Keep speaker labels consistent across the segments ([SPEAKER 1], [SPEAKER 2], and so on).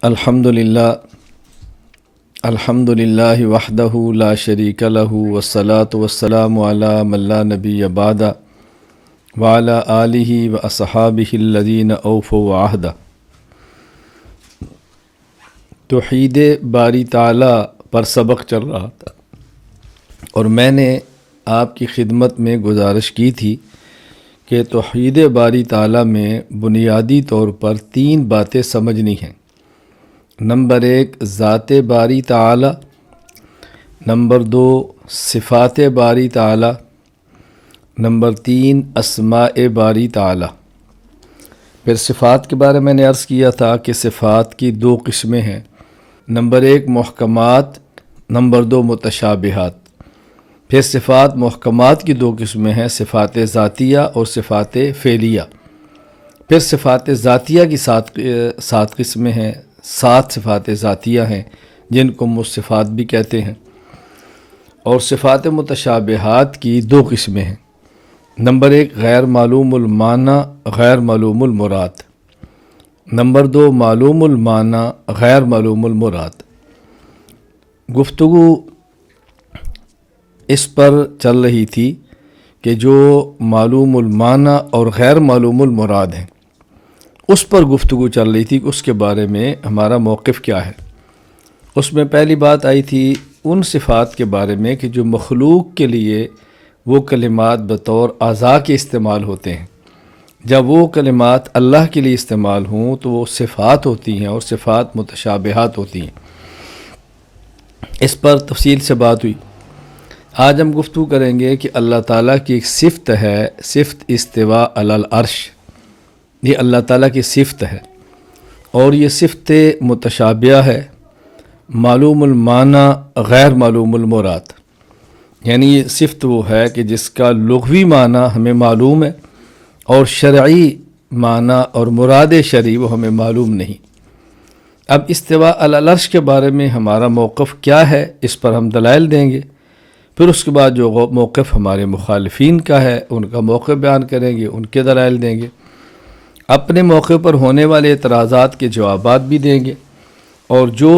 [SPEAKER 1] الحمدللہ وحدہ لا شریک لہ والصلاة والسلام علی من لا نبی بعدہ وعلی آلہ واصحابہ الذین اوفوا عہدہ۔ توحید باری تعالیٰ پر سبق چل رہا تھا اور میں نے آپ کی خدمت میں گزارش کی تھی کہ توحید باری تعالیٰ میں بنیادی طور پر 3 باتیں سمجھنی ہیں۔ نمبر 1 ذات باری تعالیٰ، نمبر 2 صفات باری تعالیٰ، نمبر 3 اسماء باری تعالیٰ۔ پھر صفات کے بارے میں نے عرض کیا تھا کہ صفات کی 2 قسمیں ہیں، نمبر 1 محکمات، نمبر 2 متشابہات۔ پھر صفات محکمات کی 2 قسمیں ہیں، صفات ذاتیہ اور صفات فعلیہ۔ پھر صفات ذاتیہ کی 7 قسمیں ہیں، 7 صفات ذاتیہ ہیں جن کو مصفات بھی کہتے ہیں۔ اور صفات متشابہات کی 2 قسمیں ہیں، نمبر 1 غیر معلوم المعنی غیر معلوم المراد، نمبر 2 معلوم المعنی غیر معلوم المراد۔ گفتگو اس پر چل رہی تھی کہ جو معلوم المعنی اور غیر معلوم المراد ہیں اس پر گفتگو چل رہی تھی کہ اس کے بارے میں ہمارا موقف کیا ہے۔ اس میں پہلی بات آئی تھی ان صفات کے بارے میں کہ جو مخلوق کے لیے وہ کلمات بطور اعضاء کے استعمال ہوتے ہیں، جب وہ کلمات اللہ کے لیے استعمال ہوں تو وہ صفات ہوتی ہیں اور صفات متشابہات ہوتی ہیں۔ اس پر تفصیل سے بات ہوئی۔ آج ہم گفتگو کریں گے کہ اللہ تعالیٰ کی ایک صفت ہے، صفت استواء علی العرش، یہ اللہ تعالیٰ کی صفت ہے اور یہ صفت متشابہہ ہے، معلوم المعنی غیر معلوم المراد۔ یعنی یہ صفت وہ ہے کہ جس کا لغوی معنی ہمیں معلوم ہے اور شرعی معنی اور مراد شرعی وہ ہمیں معلوم نہیں۔ اب استواء علی العرش کے بارے میں ہمارا موقف کیا ہے، اس پر ہم دلائل دیں گے۔ پھر اس کے بعد جو موقف ہمارے مخالفین کا ہے ان کا موقف بیان کریں گے، ان کے دلائل دیں گے، اپنے موقع پر ہونے والے اعتراضات کے جوابات بھی دیں گے، اور جو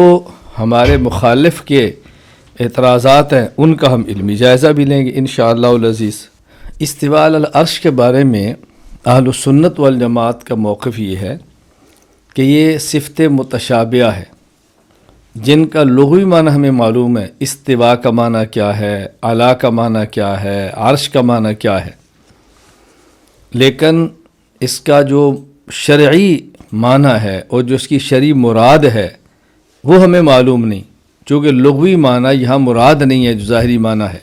[SPEAKER 1] ہمارے مخالف کے اعتراضات ہیں ان کا ہم علمی جائزہ بھی لیں گے انشاءاللہ العزیز۔ استواء علی العرش کے بارے میں اہل سنت والجماعت کا موقف یہ ہے کہ یہ صفت متشابہہ ہے جن کا لغوی معنی ہمیں معلوم ہے، استواء کا معنی کیا ہے، اعلیٰ کا معنی کیا ہے، عرش کا معنی کیا ہے، لیکن اس کا جو شرعی معنی ہے اور جو اس کی شرعی مراد ہے وہ ہمیں معلوم نہیں، چونکہ لغوی معنی یہاں مراد نہیں ہے جو ظاہری معنی ہے۔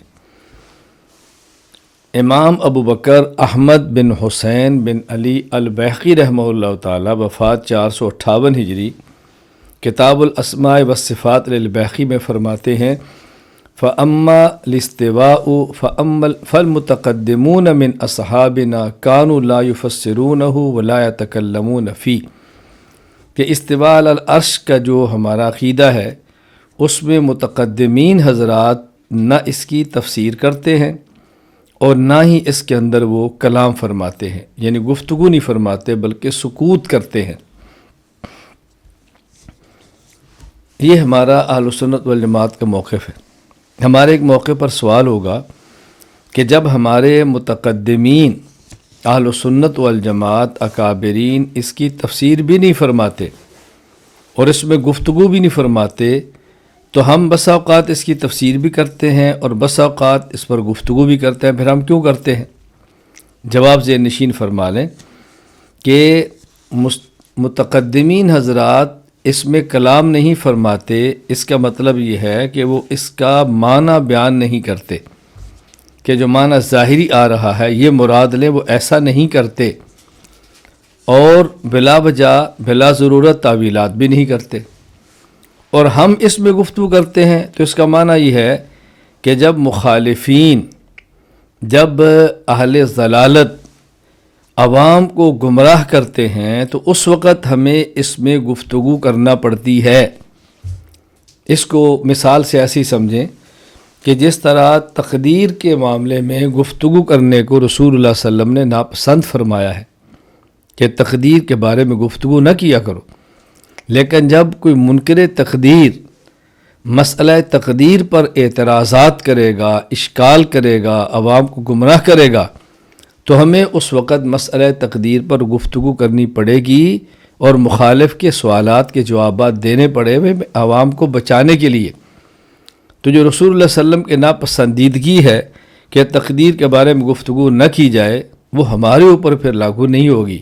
[SPEAKER 1] امام ابو بکر احمد بن حسین بن علی البیہقی رحمہ اللہ تعالی وفات 458 ہجری کتاب الاسماء والصفات للبیہقی میں فرماتے ہیں فَأَمَّا الِاسْتِوَاءُ فَالْمُتَقَدِّمُونَ مِنْ أَصْحَابِنَا كَانُوا لَا يُفَسِّرُونَهُ وَلَا يَتَكَلَّمُونَ فِيهِ، کہ استواء علی العرش کا جو ہمارا عقیدہ ہے اس میں متقدمین حضرات نہ اس کی تفسیر کرتے ہیں اور نہ ہی اس کے اندر وہ کلام فرماتے ہیں، یعنی گفتگو نہیں فرماتے بلکہ سکوت کرتے ہیں۔ یہ ہمارا اہل سنت والجماعت کا موقف ہے۔ ہمارے ایک موقع پر سوال ہوگا کہ جب ہمارے متقدمین اہل سنت والجماعت اکابرین اس کی تفسیر بھی نہیں فرماتے اور اس میں گفتگو بھی نہیں فرماتے تو ہم بسا اوقات اس کی تفسیر بھی کرتے ہیں اور بسا اوقات اس پر گفتگو بھی کرتے ہیں، پھر ہم کیوں کرتے ہیں؟ جواب ذہن نشین فرما لیں کہ متقدمین حضرات اس میں کلام نہیں فرماتے، اس کا مطلب یہ ہے کہ وہ اس کا معنی بیان نہیں کرتے کہ جو معنی ظاہری آ رہا ہے یہ مراد لیں، وہ ایسا نہیں کرتے، اور بلا وجہ بلا ضرورت تعویلات بھی نہیں کرتے۔ اور ہم اس میں گفتگو کرتے ہیں تو اس کا معنی یہ ہے کہ جب مخالفین، جب اہل ضلالت عوام کو گمراہ کرتے ہیں تو اس وقت ہمیں اس میں گفتگو کرنا پڑتی ہے۔ اس کو مثال سے ایسی سمجھیں کہ جس طرح تقدیر کے معاملے میں گفتگو کرنے کو رسول اللہ صلی اللہ علیہ وسلم نے ناپسند فرمایا ہے کہ تقدیر کے بارے میں گفتگو نہ کیا کرو، لیکن جب کوئی منکر تقدیر مسئلہ تقدیر پر اعتراضات کرے گا، اشکال کرے گا، عوام کو گمراہ کرے گا، تو ہمیں اس وقت مسئلہ تقدیر پر گفتگو کرنی پڑے گی اور مخالف کے سوالات کے جوابات دینے پڑے ہوئے عوام کو بچانے کے لیے۔ تو جو رسول اللہ صلی اللہ علیہ وسلم کے ناپسندیدگی ہے کہ تقدیر کے بارے میں گفتگو نہ کی جائے، وہ ہمارے اوپر پھر لاگو نہیں ہوگی،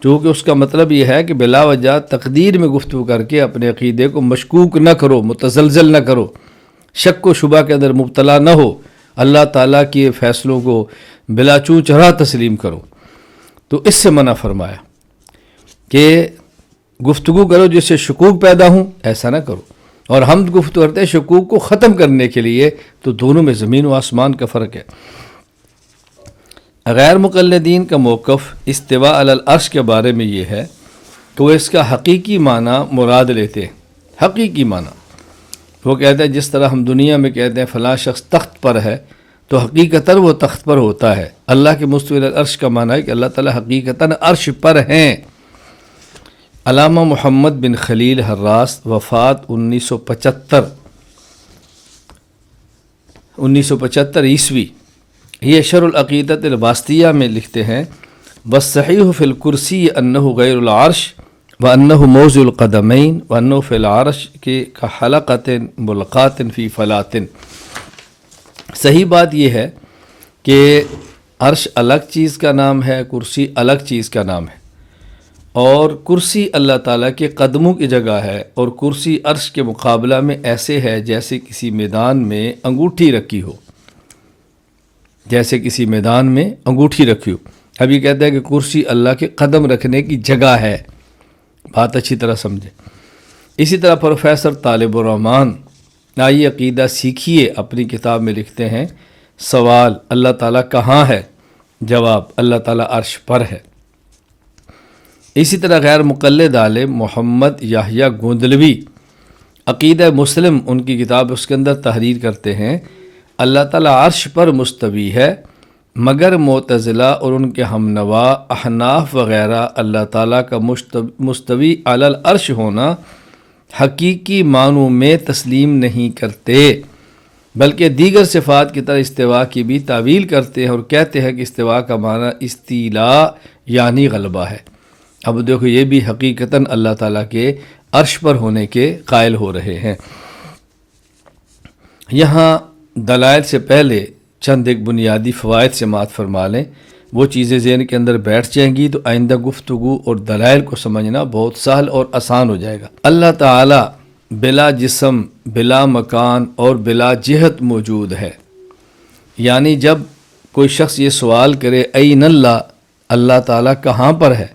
[SPEAKER 1] چونکہ اس کا مطلب یہ ہے کہ بلا وجہ تقدیر میں گفتگو کر کے اپنے عقیدے کو مشکوک نہ کرو، متزلزل نہ کرو، شک و شبہ کے اندر مبتلا نہ ہو، اللہ تعالیٰ کے فیصلوں کو بلا چوں چرا تسلیم کرو۔ تو اس سے منع فرمایا کہ گفتگو کرو جس سے شکوک پیدا ہوں، ایسا نہ کرو۔ اور ہم گفتگو کرتے ہیں شکوک کو ختم کرنے کے لیے، تو دونوں میں زمین و آسمان کا فرق ہے۔ غیر مقلدین کا موقف استواء علی العرش کے بارے میں یہ ہے کہ وہ اس کا حقیقی معنی مراد لیتے ہیں۔ حقیقی معنی وہ کہتے ہیں جس طرح ہم دنیا میں کہتے ہیں فلاں شخص تخت پر ہے، تو حقیقتاً وہ تخت پر ہوتا ہے۔ اللہ کے مستوی علی العرش کا معنی ہے کہ اللہ تعالیٰ حقیقتاً عرش پر ہیں۔ علامہ محمد بن خلیل حراس وفات 1975 عیسوی، یہ شرح العقیدۃ الواسطیہ میں لکھتے ہیں والصحیح فی الکرسی انہ غیر العرش وانہ موضع القدمین وانہ فی العرش کے کحلقۃ ملقات فی فلاۃ۔ صحیح بات یہ ہے کہ عرش الگ چیز کا نام ہے، کرسی الگ چیز کا نام ہے، اور کرسی اللہ تعالیٰ کے قدموں کی جگہ ہے، اور کرسی عرش کے مقابلہ میں ایسے ہے جیسے کسی میدان میں انگوٹھی رکھی ہو، جیسے کسی میدان میں انگوٹھی رکھی ہو۔ اب یہ کہتا ہے کہ کرسی اللہ کے قدم رکھنے کی جگہ ہے، بات اچھی طرح سمجھے۔ اسی طرح پروفیسر طالب الرحمن آئیے عقیدہ سیکھیے اپنی کتاب میں لکھتے ہیں سوال اللہ تعالیٰ کہاں ہے؟ جواب اللہ تعالیٰ عرش پر ہے۔ اسی طرح غیر مقلد عالم محمد یحییٰ گوندلوی عقیدہ مسلم ان کی کتاب اس کے اندر تحریر کرتے ہیں اللہ تعالیٰ عرش پر مستوی ہے، مگر معتزلہ اور ان کے ہم نوا احناف وغیرہ اللہ تعالیٰ کا مستوی علی العرش ہونا حقیقی معنوں میں تسلیم نہیں کرتے، بلکہ دیگر صفات کی طرح استوا کی بھی تعویل کرتے ہیں اور کہتے ہیں کہ استوا کا معنی استیلاء یعنی غلبہ ہے۔ اب دیکھو یہ بھی حقیقتاً اللہ تعالیٰ کے عرش پر ہونے کے قائل ہو رہے ہیں۔ یہاں دلائل سے پہلے چند ایک بنیادی فوائد سماعت فرما لیں، وہ چیزیں ذہن کے اندر بیٹھ جائیں گی تو آئندہ گفتگو اور دلائل کو سمجھنا بہت سہل اور آسان ہو جائے گا۔ اللہ تعالیٰ بلا جسم، بلا مکان اور بلا جہت موجود ہے، یعنی جب کوئی شخص یہ سوال کرے این اللہ، اللہ تعالیٰ کہاں پر ہے،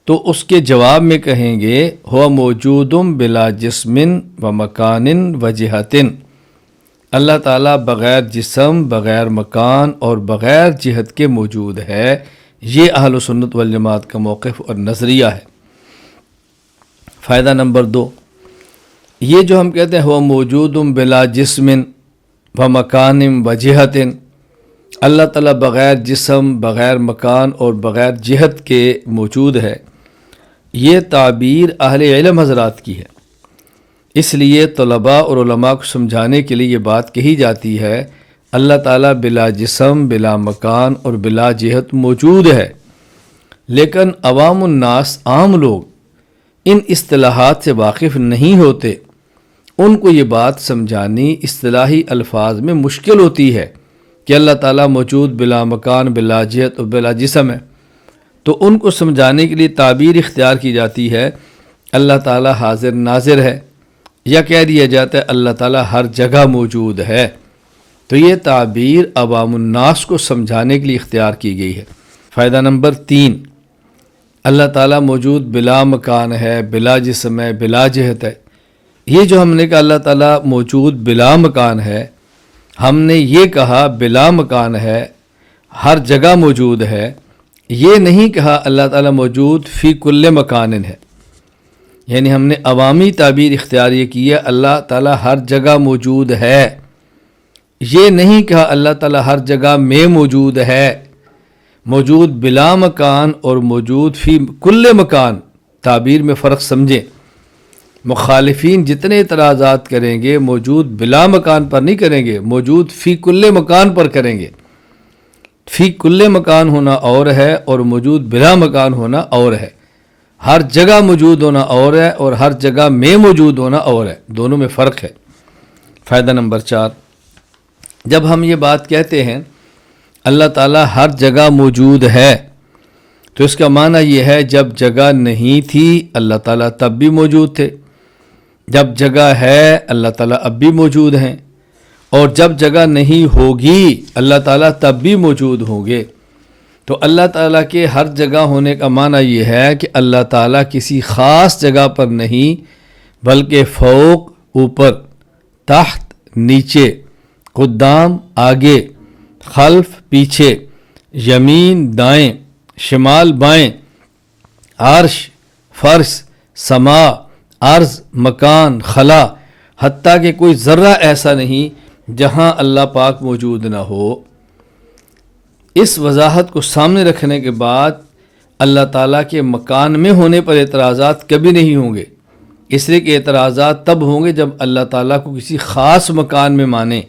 [SPEAKER 1] تو اس کے جواب میں کہیں گے ہوا موجود بلا جسم و مکان و جہت، اللہ تعالیٰ بغیر جسم، بغیر مکان اور بغیر جہت کے موجود ہے۔ یہ اہل سنت والجماعت کا موقف اور نظریہ ہے۔ فائدہ نمبر 2، یہ جو ہم کہتے ہیں ہوا موجود بلا جسم و مکان و جہت، اللہ تعالیٰ بغیر جسم، بغیر مکان اور بغیر جہت کے موجود ہے، یہ تعبیر اہل علم حضرات کی ہے۔ اس لیے طلباء اور علماء کو سمجھانے کے لیے یہ بات کہی جاتی ہے اللہ تعالیٰ بلا جسم، بلا مکان اور بلا جہت موجود ہے، لیکن عوام الناس، عام لوگ ان اصطلاحات سے واقف نہیں ہوتے، ان کو یہ بات سمجھانی اصطلاحی الفاظ میں مشکل ہوتی ہے کہ اللہ تعالیٰ موجود بلا مکان، بلا جہت اور بلا جسم ہے، تو ان کو سمجھانے کے لیے تعبیر اختیار کی جاتی ہے اللہ تعالیٰ حاضر ناظر ہے، یا کہہ دیا جاتا ہے اللہ تعالیٰ ہر جگہ موجود ہے۔ تو یہ تعبیر عوام الناس کو سمجھانے کے لیے اختیار کی گئی ہے۔ فائدہ نمبر 3، اللہ تعالیٰ موجود بلا مکان ہے، بلا جسم ہے، بلا جہت ہے۔ یہ جو ہم نے کہا اللہ تعالیٰ موجود بلا مکان ہے، ہم نے یہ کہا بلا مکان ہے، ہر جگہ موجود ہے، یہ نہیں کہا اللہ تعالیٰ موجود فی کل مکان ہے، یعنی ہم نے عوامی تعبیر اختیار یہ کی ہے اللہ تعالیٰ ہر جگہ موجود ہے، یہ نہیں کہا اللہ تعالیٰ ہر جگہ میں موجود ہے۔ موجود بلا مکان اور موجود فی کل مکان تعبیر میں فرق سمجھیں۔ مخالفین جتنے اعتراضات کریں گے موجود بلا مکان پر نہیں کریں گے، موجود فی کل مکان پر کریں گے۔ فی کل مکان ہونا اور ہے اور موجود بلا مکان ہونا اور ہے۔ ہر جگہ موجود ہونا اور ہے اور ہر جگہ میں موجود ہونا اور ہے، دونوں میں فرق ہے۔ فائدہ نمبر 4، جب ہم یہ بات کہتے ہیں اللہ تعالیٰ ہر جگہ موجود ہے تو اس کا معنی یہ ہے جب جگہ نہیں تھی اللہ تعالیٰ تب بھی موجود تھے، جب جگہ ہے اللہ تعالیٰ اب بھی موجود ہیں، اور جب جگہ نہیں ہوگی اللہ تعالیٰ تب بھی موجود ہوں گے۔ تو اللہ تعالیٰ کے ہر جگہ ہونے کا معنی یہ ہے کہ اللہ تعالیٰ کسی خاص جگہ پر نہیں بلکہ فوق اوپر، تحت نیچے، قدام آگے، خلف پیچھے، یمین دائیں، شمال بائیں، عرش فرش سما عرض مکان خلا، حتیٰ کہ کوئی ذرہ ایسا نہیں جہاں اللہ پاک موجود نہ ہو۔ اس وضاحت کو سامنے رکھنے کے بعد اللہ تعالیٰ کے مکان میں ہونے پر اعتراضات کبھی نہیں ہوں گے، اس لیے کہ اعتراضات تب ہوں گے جب اللہ تعالیٰ کو کسی خاص مکان میں مانیں۔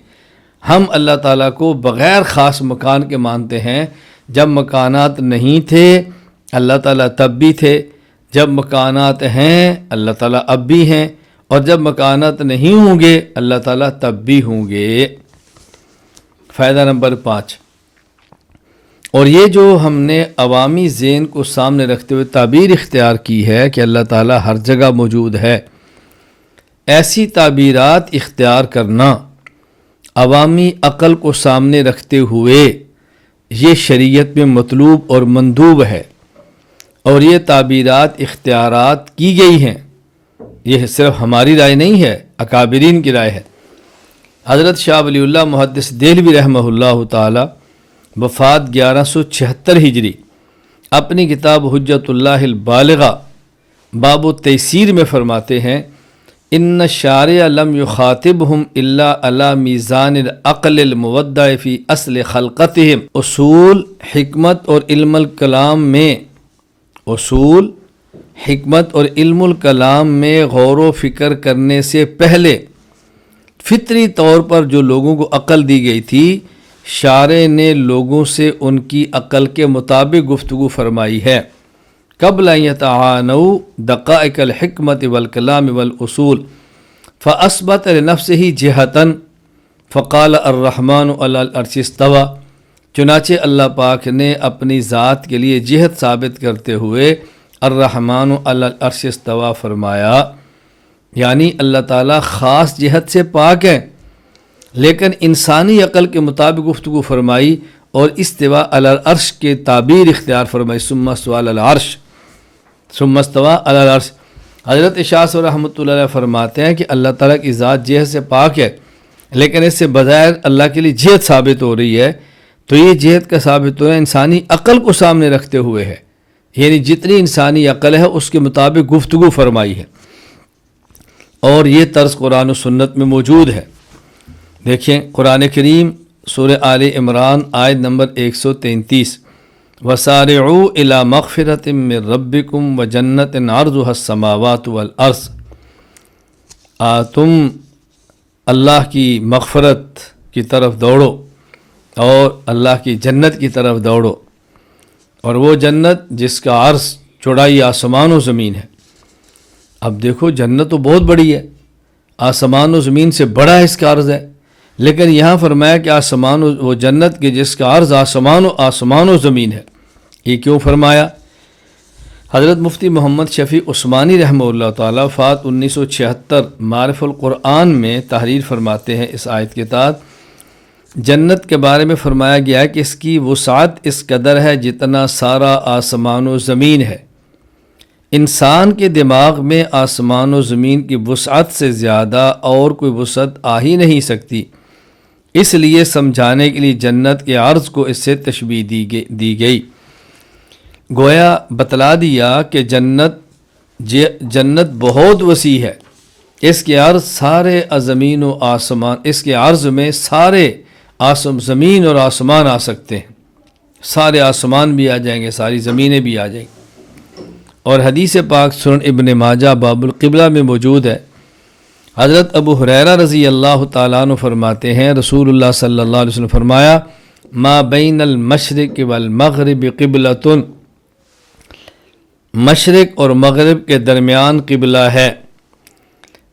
[SPEAKER 1] ہم اللہ تعالیٰ کو بغیر خاص مکان کے مانتے ہیں۔ جب مکانات نہیں تھے اللہ تعالیٰ تب بھی تھے، جب مکانات ہیں اللہ تعالیٰ اب بھی ہیں، اور جب مکانات نہیں ہوں گے اللہ تعالیٰ تب بھی ہوں گے۔ فائدہ نمبر 5، اور یہ جو ہم نے عوامی ذہن کو سامنے رکھتے ہوئے تعبیر اختیار کی ہے کہ اللہ تعالیٰ ہر جگہ موجود ہے، ایسی تعبیرات اختیار کرنا عوامی عقل کو سامنے رکھتے ہوئے یہ شریعت میں مطلوب اور مندوب ہے، اور یہ تعبیرات اختیارات کی گئی ہیں، یہ صرف ہماری رائے نہیں ہے، اکابرین کی رائے ہے۔ حضرت شاہ ولی اللہ محدث دہلوی رحمہ اللہ تعالی وفات 1176 ہجری اپنی کتاب حجت اللہ البالغہ باب التیسیر میں فرماتے ہیں، ان الشارع لم یخاطبہم الا علی میزان العقل المودع فی اصل خلقتہم۔ اصول حکمت اور علم الکلام میں اصول حکمت اور علم الکلام میں غور و فکر کرنے سے پہلے فطری طور پر جو لوگوں کو عقل دی گئی تھی، شارع نے لوگوں سے ان کی عقل کے مطابق گفتگو فرمائی ہے۔ قبل ان یتعانوا دقائق الحکمت والکلام والاصول فاثبت لنفسہ جہۃ فقال الرحمن علی العرش استوى، چنانچہ اللہ پاک نے اپنی ذات کے لیے جہت ثابت کرتے ہوئے الرحمن علی العرش استوى فرمایا، یعنی اللہ تعالیٰ خاص جہت سے پاک ہے، لیکن انسانی عقل کے مطابق گفتگو فرمائی اور استوا علی العرش کے تعبیر اختیار فرمائی۔ ثم استوى علی العرش، ثم استوى علی العرش۔ حضرت شاہ صاحب رحمۃ اللہ علیہ فرماتے ہیں کہ اللہ تعالیٰ کی ذات جہت سے پاک ہے، لیکن اس سے بظاہر اللہ کے لیے جہت ثابت ہو رہی ہے، تو یہ جہت کا ثابت ہونا انسانی عقل کو سامنے رکھتے ہوئے ہے، یعنی جتنی انسانی عقل ہے اس کے مطابق گفتگو فرمائی ہے، اور یہ طرز قرآن و سنت میں موجود ہے۔ دیکھیں قرآن کریم سورہ آل عمران آیت نمبر 133، وَسَارِعُوا إِلَى مَغْفِرَةٍ مِّن رَبِّكُمْ وَجَنَّةٍ عَرْضُهَا السَّمَاوَاتُ وَالْأَرْضُ، تم اللہ کی مغفرت کی طرف دوڑو اور اللہ کی جنت کی طرف دوڑو، اور وہ جنت جس کا عرض چوڑائی آسمان و زمین ہے۔ اب دیکھو جنت تو بہت بڑی ہے، آسمان و زمین سے بڑا اس کا عرض ہے، لیکن یہاں فرمایا کہ آسمان وہ جنت کے جس کا عرض آسمان و زمین ہے۔ یہ کیوں فرمایا؟ حضرت مفتی محمد شفیع عثمانی رحمہ اللہ تعالیٰ وفات 1976 معارف القرآن میں تحریر فرماتے ہیں اس آیت کے تحت، جنت کے بارے میں فرمایا گیا ہے کہ اس کی وسعت اس قدر ہے جتنا سارا آسمان و زمین ہے۔ انسان کے دماغ میں آسمان و زمین کی وسعت سے زیادہ اور کوئی وسعت آ ہی نہیں سکتی، اس لیے سمجھانے کے لیے جنت کے عرض کو اس سے تشبیہ دی گئی، گویا بتلا دیا کہ جنت بہت وسیع ہے، اس کے عرض سارے زمین و آسمان، اس کے عرض میں سارے زمین اور آسمان آ سکتے ہیں، سارے آسمان بھی آ جائیں گے، ساری زمینیں بھی آ جائیں گی، اور حدیث پاک سنن ابن ماجہ باب القبلہ میں موجود ہے۔ حضرت ابو ہریرہ رضی اللہ تعالیٰ عنہ فرماتے ہیں رسول اللہ صلی اللہ علیہ وسلم فرمایا ما بین المشرق والمغرب قبلۃ، مشرق اور مغرب کے درمیان قبلہ ہے۔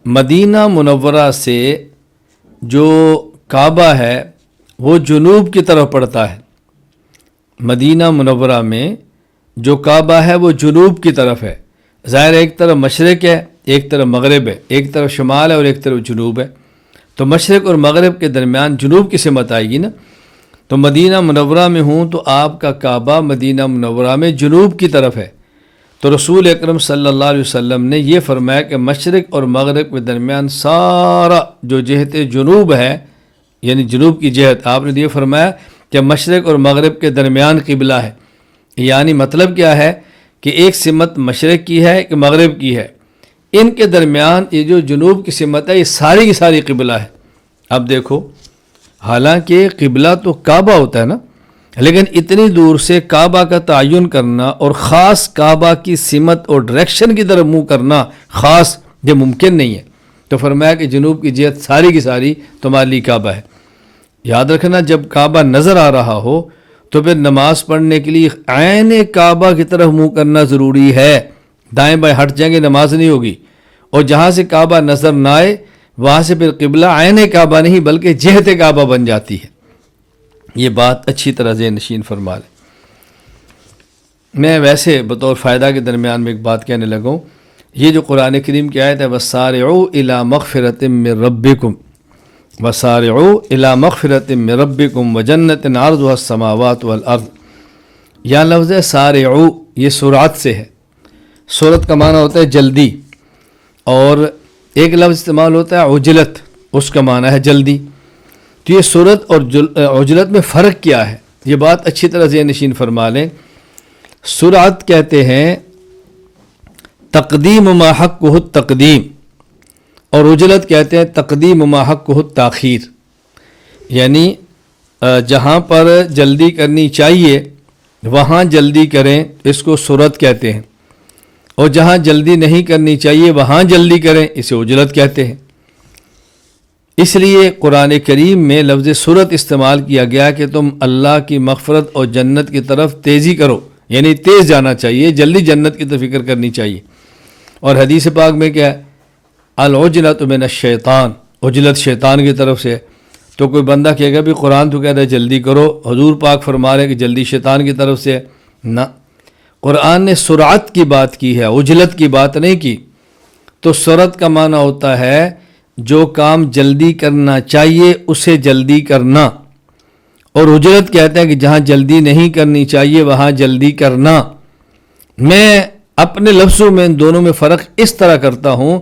[SPEAKER 1] مدینہ منورہ سے جو کعبہ ہے وہ جنوب کی طرف پڑتا ہے۔ مدینہ منورہ میں جو کعبہ ہے وہ جنوب کی طرف ہے۔ ظاہر ایک طرف مشرق ہے، ایک طرف مغرب ہے، ایک طرف شمال ہے اور ایک طرف جنوب ہے، تو مشرق اور مغرب کے درمیان جنوب کی سمت آئے گی نا۔ تو مدینہ منورہ میں ہوں تو آپ کا کعبہ مدینہ منورہ میں جنوب کی طرف ہے۔ تو رسول اکرم صلی اللہ علیہ وسلم نے یہ فرمایا کہ مشرق اور مغرب کے درمیان سارا جو جہت جنوب ہے، یعنی جنوب کی جہت، آپ نے یہ فرمایا کہ مشرق اور مغرب کے درمیان قبلہ ہے۔ یعنی مطلب کیا ہے کہ ایک سمت مشرق کی ہے کہ مغرب کی ہے، ان کے درمیان یہ جو جنوب کی سمت ہے یہ ساری کی ساری قبلہ ہے۔ اب دیکھو، حالانکہ قبلہ تو کعبہ ہوتا ہے نا، لیکن اتنی دور سے کعبہ کا تعین کرنا اور خاص کعبہ کی سمت اور ڈائریکشن کی طرف منہ کرنا خاص، یہ ممکن نہیں ہے۔ تو فرمایا کہ جنوب کی جہت ساری کی ساری تمہارے لیے کعبہ ہے۔ یاد رکھنا، جب کعبہ نظر آ رہا ہو تو پھر نماز پڑھنے کے لیے عین کعبہ کی طرف منہ کرنا ضروری ہے۔ دائیں بائیں ہٹ جائیں گے نماز نہیں ہوگی، اور جہاں سے کعبہ نظر نہ آئے وہاں سے پھر قبلہ عین کعبہ نہیں بلکہ جہت کعبہ بن جاتی ہے۔ یہ بات اچھی طرح ذہن نشین فرما لیں۔ میں ویسے بطور فائدہ کے درمیان میں ایک بات کہنے لگا ہوں، یہ جو قرآن کریم کی آیت ہے وَسَارِعُوا إِلَىٰ مَغْفِرَةٍ مِّن رَبِّكُمْ وَسَارِعُوا إِلَىٰ مَغْفِرَةٍ مِّن رَبِّكُمْ وَجَنَّةٍ عَرْضُهَا السَّمَاوَاتُ وَالْأَرْضُ، یہاں لفظ ہے سارعو، یہ سرعت سے ہے۔ سرعت کا معنی ہوتا ہے جلدی، اور ایک لفظ استعمال ہوتا ہے عجلت، اس کا معنی ہے جلدی۔ تو یہ سرعت اور عجلت میں فرق کیا ہے، یہ بات اچھی طرح ذہن نشین فرما لیں۔ سرعت کہتے ہیں تقدیم ما حقہ التقدیم، اور عجلت کہتے ہیں تقدیم ما حقہ التاخیر، یعنی جہاں پر جلدی کرنی چاہیے وہاں جلدی کریں، اس کو سرعت کہتے ہیں، اور جہاں جلدی نہیں کرنی چاہیے وہاں جلدی کریں، اسے عجلت کہتے ہیں۔ اس لیے قرآن کریم میں لفظ سرعت استعمال کیا گیا کہ تم اللہ کی مغفرت اور جنت کی طرف تیزی کرو، یعنی تیز جانا چاہیے، جلدی جنت کی طرف فکر کرنی چاہیے۔ اور حدیث پاک میں کیا ہے، العجلۃ من الشیطان، عجلت شیطان کی طرف سے۔ تو کوئی بندہ کہے گا بھی قرآن تو کہتا ہے جلدی کرو، حضور پاک فرما رہے ہیں کہ جلدی شیطان کی طرف سے، نہ، قرآن نے سرعت کی بات کی ہے، عجلت کی بات نہیں کی۔ تو سرعت کا معنی ہوتا ہے جو کام جلدی کرنا چاہیے اسے جلدی کرنا، اور عجلت کہتے ہیں کہ جہاں جلدی نہیں کرنی چاہیے وہاں جلدی کرنا۔ میں اپنے لفظوں میں ان دونوں میں فرق اس طرح کرتا ہوں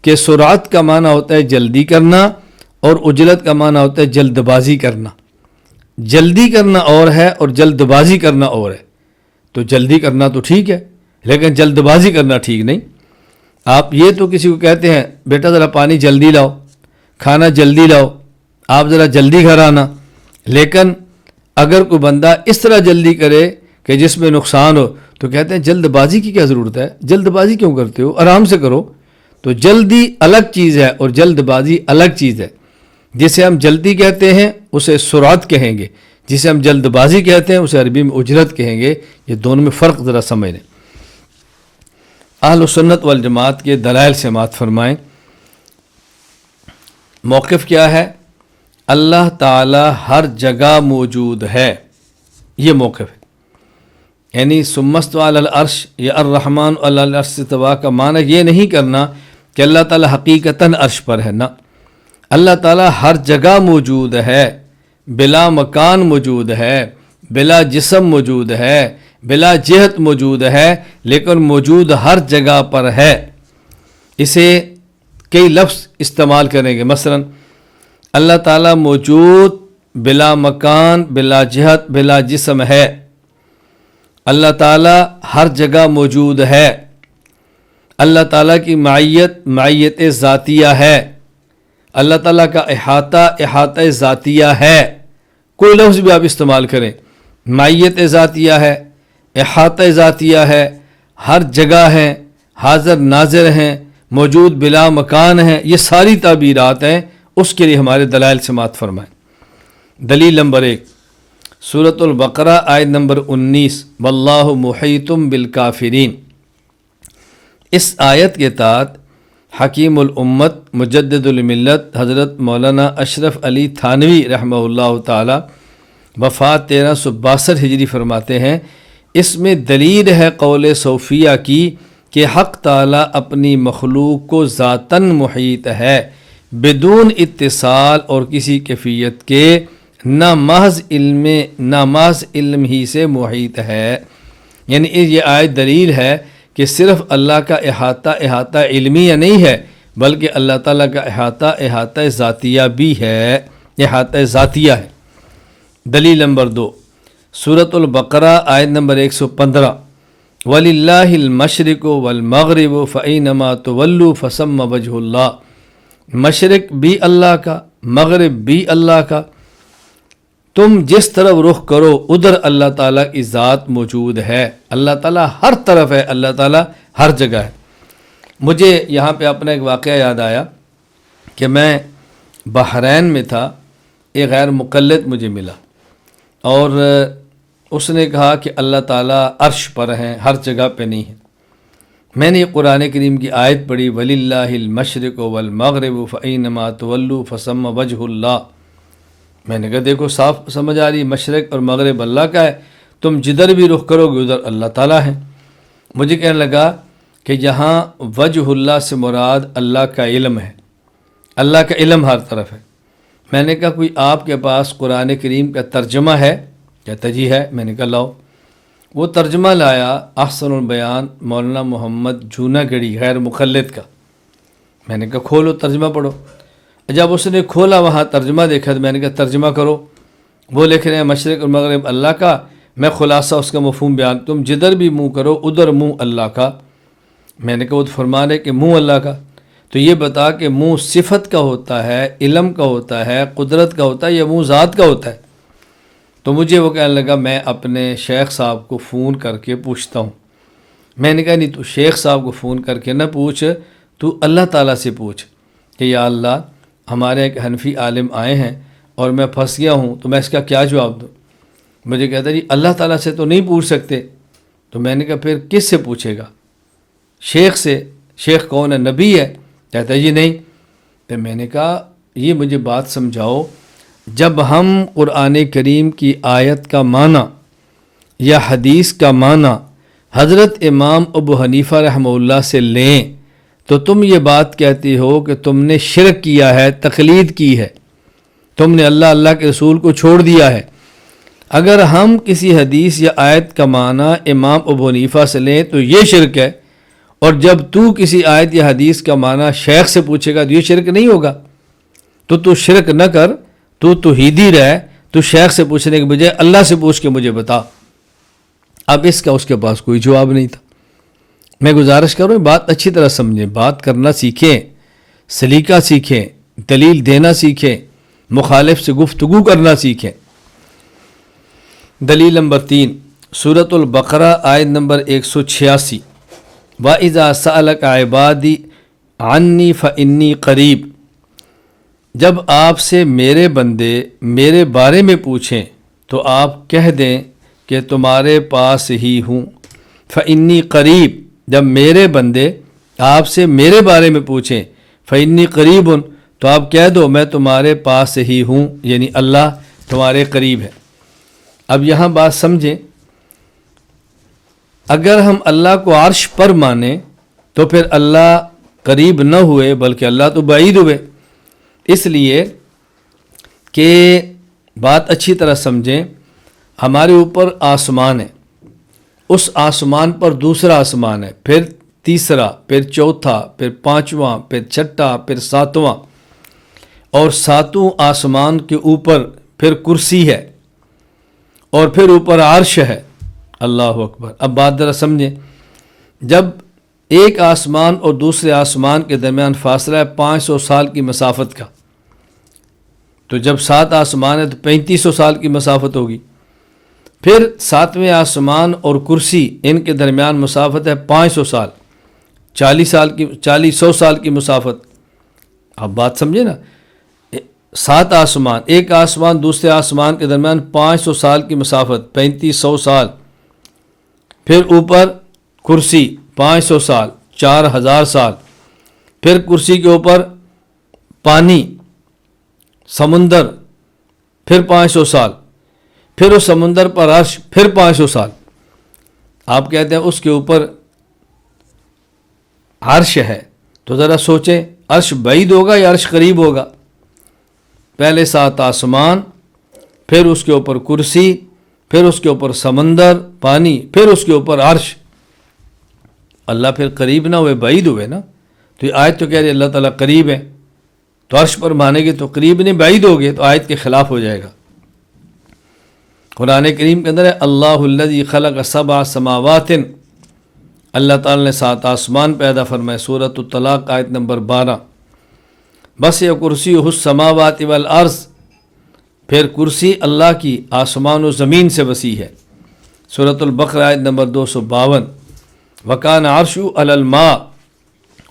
[SPEAKER 1] کہ سرعت کا معنی ہوتا ہے جلدی کرنا، اور عجلت کا معنی ہوتا ہے جلد بازی کرنا۔ جلدی کرنا اور ہے اور جلد بازی کرنا اور ہے۔ تو جلدی کرنا تو ٹھیک ہے، لیکن جلد بازی کرنا ٹھیک نہیں۔ آپ یہ تو کسی کو کہتے ہیں بیٹا ذرا پانی جلدی لاؤ، کھانا جلدی لاؤ، آپ ذرا جلدی گھر آنا، لیکن اگر کوئی بندہ اس طرح جلدی کرے کہ جس میں نقصان ہو تو کہتے ہیں جلد بازی کی کیا ضرورت ہے، جلد بازی کیوں کرتے ہو، آرام سے کرو۔ تو جلدی الگ چیز ہے اور جلد بازی الگ چیز ہے۔ جسے ہم جلدی کہتے ہیں اسے سرعت کہیں گے، جسے ہم جلد بازی کہتے ہیں اسے عربی میں اجرت کہیں گے۔ یہ دونوں میں فرق ذرا سمجھ لیں۔ اہل سنت والجماعت کے دلائل سماعت فرمائیں۔ موقف کیا ہے؟ اللہ تعالی ہر جگہ موجود ہے، یہ موقف ہے۔ یعنی ثم استوى علی العرش یا الرحمن علی العرش استوى کا معنی یہ نہیں کرنا کہ اللہ تعالی حقیقتاً عرش پر ہے، نہ، اللہ تعالی ہر جگہ موجود ہے، بلا مکان موجود ہے، بلا جسم موجود ہے، بلا جہت موجود ہے، لیکن موجود ہر جگہ پر ہے۔ اسے کئی لفظ استعمال کریں گے، مثلا اللہ تعالیٰ موجود بلا مکان، بلا جہت، بلا جسم ہے۔ اللہ تعالیٰ ہر جگہ موجود ہے۔ اللہ تعالیٰ کی معیت ذاتیہ ہے۔ اللہ تعالیٰ کا احاطہ ذاتیہ ہے۔ کوئی لفظ بھی آپ استعمال کریں، معیت ذاتیہ ہے، احاطہ ذاتیہ ہے، ہر جگہ ہیں، حاضر ناظر ہیں، موجود بلا مکان ہیں، یہ ساری تعبیرات ہیں، اس کے لیے ہمارے دلائل سماعت فرمائیں۔ دلیل نمبر 1 سورۃ البقرہ آیت نمبر 19 واللہ محیط بالکافرین۔ اس آیت کے تحت حکیم الامت مجدد الملت حضرت مولانا اشرف علی تھانوی رحمہ اللہ تعالی وفات 1362 ہجری فرماتے ہیں، اس میں دلیل ہے قول صوفیہ کی کہ حق تعالی اپنی مخلوق کو ذاتاً محیط ہے، بدون اتصال اور کسی کیفیت کے، نہ محض علم ہی سے محیط ہے۔ یعنی یہ آیت دلیل ہے کہ صرف اللہ کا احاطہ علمیہ نہیں ہے، بلکہ اللہ تعالیٰ کا احاطہ ذاتیہ بھی ہے، احاطہ ذاتیہ ہے۔ دلیل نمبر 2 سورۃ البقرہ آیت نمبر 115 وَلِلَّهِ الْمَشْرِقُ وَالْمَغْرِبُ فَأَيْنَمَا تُوَلُّوا فَثَمَّ وَجْهُ اللَّهِ، مشرق بھی اللہ کا، مغرب بھی اللہ کا، تم جس طرف رخ کرو ادھر اللہ تعالیٰ کی ذات موجود ہے۔ اللہ تعالیٰ ہر طرف ہے، اللہ تعالیٰ ہر جگہ ہے۔ مجھے یہاں پہ اپنا ایک واقعہ یاد آیا کہ میں بحرین میں تھا، ایک غیر مقلد مجھے ملا اور اس نے کہا کہ اللہ تعالیٰ عرش پر ہیں، ہر جگہ پہ نہیں ہے۔ میں نے قرآن کریم کی آیت پڑھی وَلِلَّهِ الْمَشْرِقُ وَالْمَغْرِبُ فَأَيْنَمَا تُوَلُّوا فَثَمَّ وَجْهُ اللَّهِ۔ میں نے کہا دیکھو صاف سمجھ آ رہی، مشرق اور مغرب اللہ کا ہے، تم جدھر بھی رخ کرو گے ادھر اللہ تعالیٰ ہے۔ مجھے کہنے لگا کہ یہاں وجہ اللہ سے مراد اللہ کا علم ہے، اللہ کا علم ہر طرف ہے۔ میں نے کہا کوئی آپ کے پاس قرآن کریم کا ترجمہ ہے؟ کہتا جی ہے۔ میں نے کہا لاؤ۔ وہ ترجمہ لایا احسن البیان مولانا محمد جونا گڑھی غیر مقلد کا۔ میں نے کہا کھولو ترجمہ پڑھو۔ جب اس نے کھولا وہاں ترجمہ دیکھا تو میں نے کہا ترجمہ کرو۔ وہ لکھ رہے ہیں مشرق اور مغرب اللہ کا، میں خلاصہ اس کا مفہوم بیان، تم جدھر بھی منہ کرو ادھر منہ اللہ کا۔ میں نے کہا وہ تو فرما رہے کہ منہ اللہ کا، تو یہ بتا کہ منہ صفت کا ہوتا ہے، علم کا ہوتا ہے، قدرت کا ہوتا ہے، یا منہ ذات کا ہوتا ہے؟ تو مجھے وہ کہنے لگا میں اپنے شیخ صاحب کو فون کر کے پوچھتا ہوں۔ میں نے کہا نہیں، تو شیخ صاحب کو فون کر کے نہ پوچھ، تو اللہ تعالیٰ سے پوچھ کہ یا اللہ ہمارے ایک حنفی عالم آئے ہیں اور میں پھنس گیا ہوں، تو میں اس کا کیا جواب دوں؟ مجھے کہتا جی اللہ تعالیٰ سے تو نہیں پوچھ سکتے۔ تو میں نے کہا پھر کس سے پوچھے گا؟ شیخ سے۔ شیخ کون ہے؟ نبی ہے؟ کہتا جی نہیں۔ تو میں نے کہا یہ مجھے بات سمجھاؤ، جب ہم قرآن کریم کی آیت کا معنی یا حدیث کا معنی حضرت امام ابو حنیفہ رحمہ اللہ سے لیں تو تم یہ بات کہتی ہو کہ تم نے شرک کیا ہے، تقلید کی ہے، تم نے اللہ کے رسول کو چھوڑ دیا ہے۔ اگر ہم کسی حدیث یا آیت کا معنی امام ابو حنیفہ سے لیں تو یہ شرک ہے، اور جب تو کسی آیت یا حدیث کا معنی شیخ سے پوچھے گا تو یہ شرک نہیں ہوگا۔ تو شرک نہ کر، تو توحیدی رہ، تو شیخ سے پوچھنے کے بجائے اللہ سے پوچھ کے مجھے بتا۔ اب اس کا اس کے پاس کوئی جواب نہیں تھا۔ میں گزارش کروں بات اچھی طرح سمجھیں، بات کرنا سیکھیں، سلیقہ سیکھیں، دلیل دینا سیکھیں، مخالف سے گفتگو کرنا سیکھیں۔ دلیل نمبر 3 سورۃ البقرہ آیت نمبر 186 وَإِذَا سَأَلَكَ عِبَادِي عَنِّي فَإِنِّي قَرِيب، جب آپ سے میرے بندے میرے بارے میں پوچھیں تو آپ کہہ دیں کہ تمہارے پاس ہی ہوں۔ فَإِنِّي قَرِيب، جب میرے بندے آپ سے میرے بارے میں پوچھیں فَإِنِّي قَرِيبٌ، تو آپ کہہ دو میں تمہارے پاس ہی ہوں، یعنی اللہ تمہارے قریب ہے۔ اب یہاں بات سمجھیں، اگر ہم اللہ کو عرش پر مانیں تو پھر اللہ قریب نہ ہوئے بلکہ اللہ تو بعید ہوئے، اس لیے کہ بات اچھی طرح سمجھیں، ہمارے اوپر آسمان ہے، اس آسمان پر دوسرا آسمان ہے، پھر تیسرا، پھر چوتھا، پھر پانچواں، پھر چھٹا، پھر ساتواں، اور ساتوں آسمان کے اوپر پھر کرسی ہے، اور پھر اوپر عرش ہے۔ اللہ اکبر۔ اب بات ذرا سمجھیں، جب ایک آسمان اور دوسرے آسمان کے درمیان فاصلہ ہے 500 سال کی مسافت کا، تو جب 7 آسمان ہے تو 3500 سال کی مسافت ہوگی، پھر 7ویں آسمان اور کرسی ان کے درمیان مسافت ہے 500 سال، 100 سال کی مسافت. آپ بات سمجھے نا، 7 آسمان، ایک آسمان دوسرے آسمان کے درمیان 500 سال کی مسافت، 3500 سال. پھر اوپر کرسی 500 سال، 4000 سال. پھر کرسی کے اوپر پانی، سمندر، پھر 500 سال. پھر اس سمندر پر عرش، پھر 500 سال. آپ کہتے ہیں اس کے اوپر عرش ہے، تو ذرا سوچیں عرش بعید ہوگا یا عرش قریب ہوگا؟ پہلے 7 آسمان، پھر اس کے اوپر کرسی، پھر اس کے اوپر سمندر، پانی، پھر اس کے اوپر عرش. اللہ پھر قریب نہ ہوئے، بعید ہوئے نا. تو یہ آیت تو کہہ رہی ہے اللہ تعالیٰ قریب ہے، تو عرش پر مانیں گے تو قریب نہیں بعید ہو گئے، تو آیت کے خلاف ہو جائے گا. قرآن کریم کے اندر ہے اللہ الذی خلق 7 سماوات، اللہ تعالیٰ نے 7 آسمان پیدا فرمائے. سورۃ الطلاق آیت نمبر 12. بس یہ کرسی السماوات والارض، پھر کرسی اللہ کی آسمان و زمین سے وسیع ہے. سورۃ البقرہ آیت نمبر 252. وکان عرش علی الماء،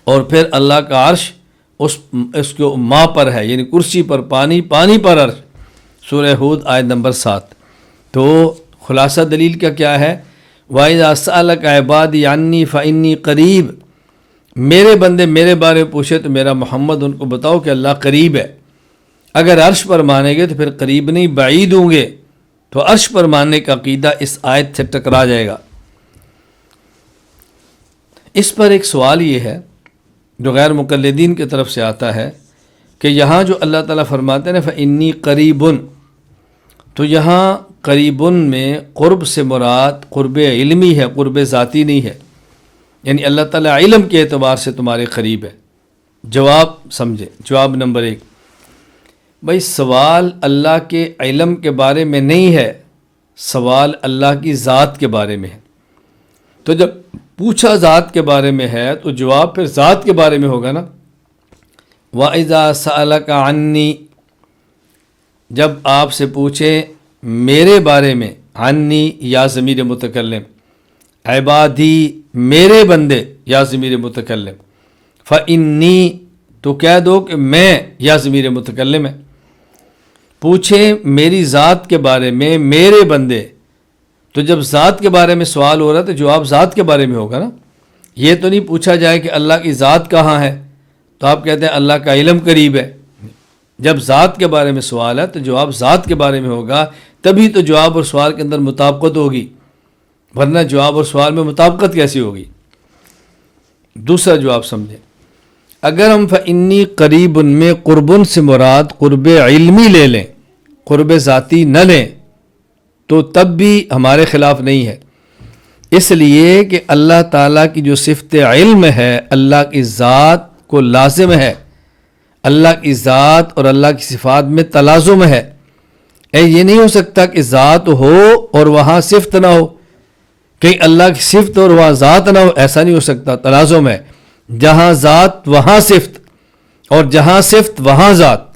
[SPEAKER 1] اور پھر اللہ کا عرش اس کے ماء پر ہے، یعنی کرسی پر پانی، پانی پر عرش. سورہ ہود آیت نمبر 7. تو خلاصہ دلیل کا کیا ہے؟ وَإِذَا سَأَلَكَ عِبَادِي عَنِّي فَإِنِّي قریب، میرے بندے میرے بارے میں پوچھے تو میرا محمد ان کو بتاؤ کہ اللہ قریب ہے. اگر عرش پر مانیں گے تو پھر قریب نہیں بعید ہوں گے، تو عرش پر ماننے کا عقیدہ اس آیت سے ٹکرا جائے گا. اس پر ایک سوال یہ ہے جو غیر مقلدین کی طرف سے آتا ہے کہ یہاں جو اللہ تعالیٰ فرماتے ہیں فَإِنِّي قریبٌ، تو یہاں قریبٌ میں قرب سے مراد قرب علمی ہے، قرب ذاتی نہیں ہے. یعنی اللہ تعالیٰ علم کے اعتبار سے تمہارے قریب ہے. جواب سمجھے، جواب نمبر 1، بھائی سوال اللہ کے علم کے بارے میں نہیں ہے، سوال اللہ کی ذات کے بارے میں ہے. تو جب پوچھا ذات کے بارے میں ہے تو جواب پھر ذات کے بارے میں ہوگا نا. وَإِذَا سَأَلَكَ عَنِّي، جب آپ سے پوچھیں میرے بارے میں، عنی یا ضمیر متکلم، عبادی میرے بندے یا ضمیر متکلم، فإنی تو کہہ دو کہ میں یا ضمیر متکلم ہے. پوچھیں میری ذات کے بارے میں، میرے بندے، تو جب ذات کے بارے میں سوال ہو رہا ہے تو جواب ذات کے بارے میں ہوگا نا. یہ تو نہیں پوچھا جائے کہ اللہ کی ذات کہاں ہے، تو آپ کہتے ہیں اللہ کا علم قریب ہے. جب ذات کے بارے میں سوال ہے تو جواب ذات کے بارے میں ہوگا، تبھی تو جواب اور سوال کے اندر مطابقت ہوگی، ورنہ جواب اور سوال میں مطابقت کیسی ہوگی. دوسرا جواب سمجھیں، اگر ہم فإنی قریب میں قربن سے مراد قرب علمی لے لیں، قرب ذاتی نہ لیں، تو تب بھی ہمارے خلاف نہیں ہے. اس لیے کہ اللہ تعالیٰ کی جو صفت علم ہے اللہ کی ذات کو لازم ہے، اللہ کی ذات اور اللہ کی صفات میں تلازم ہے. یہ نہیں ہو سکتا کہ ذات ہو اور وہاں صفت نہ ہو، کہ اللہ کی صفت اور وہاں ذات نہ ہو، ایسا نہیں ہو سکتا. تلازم ہے، جہاں ذات وہاں صفت، اور جہاں صفت وہاں ذات.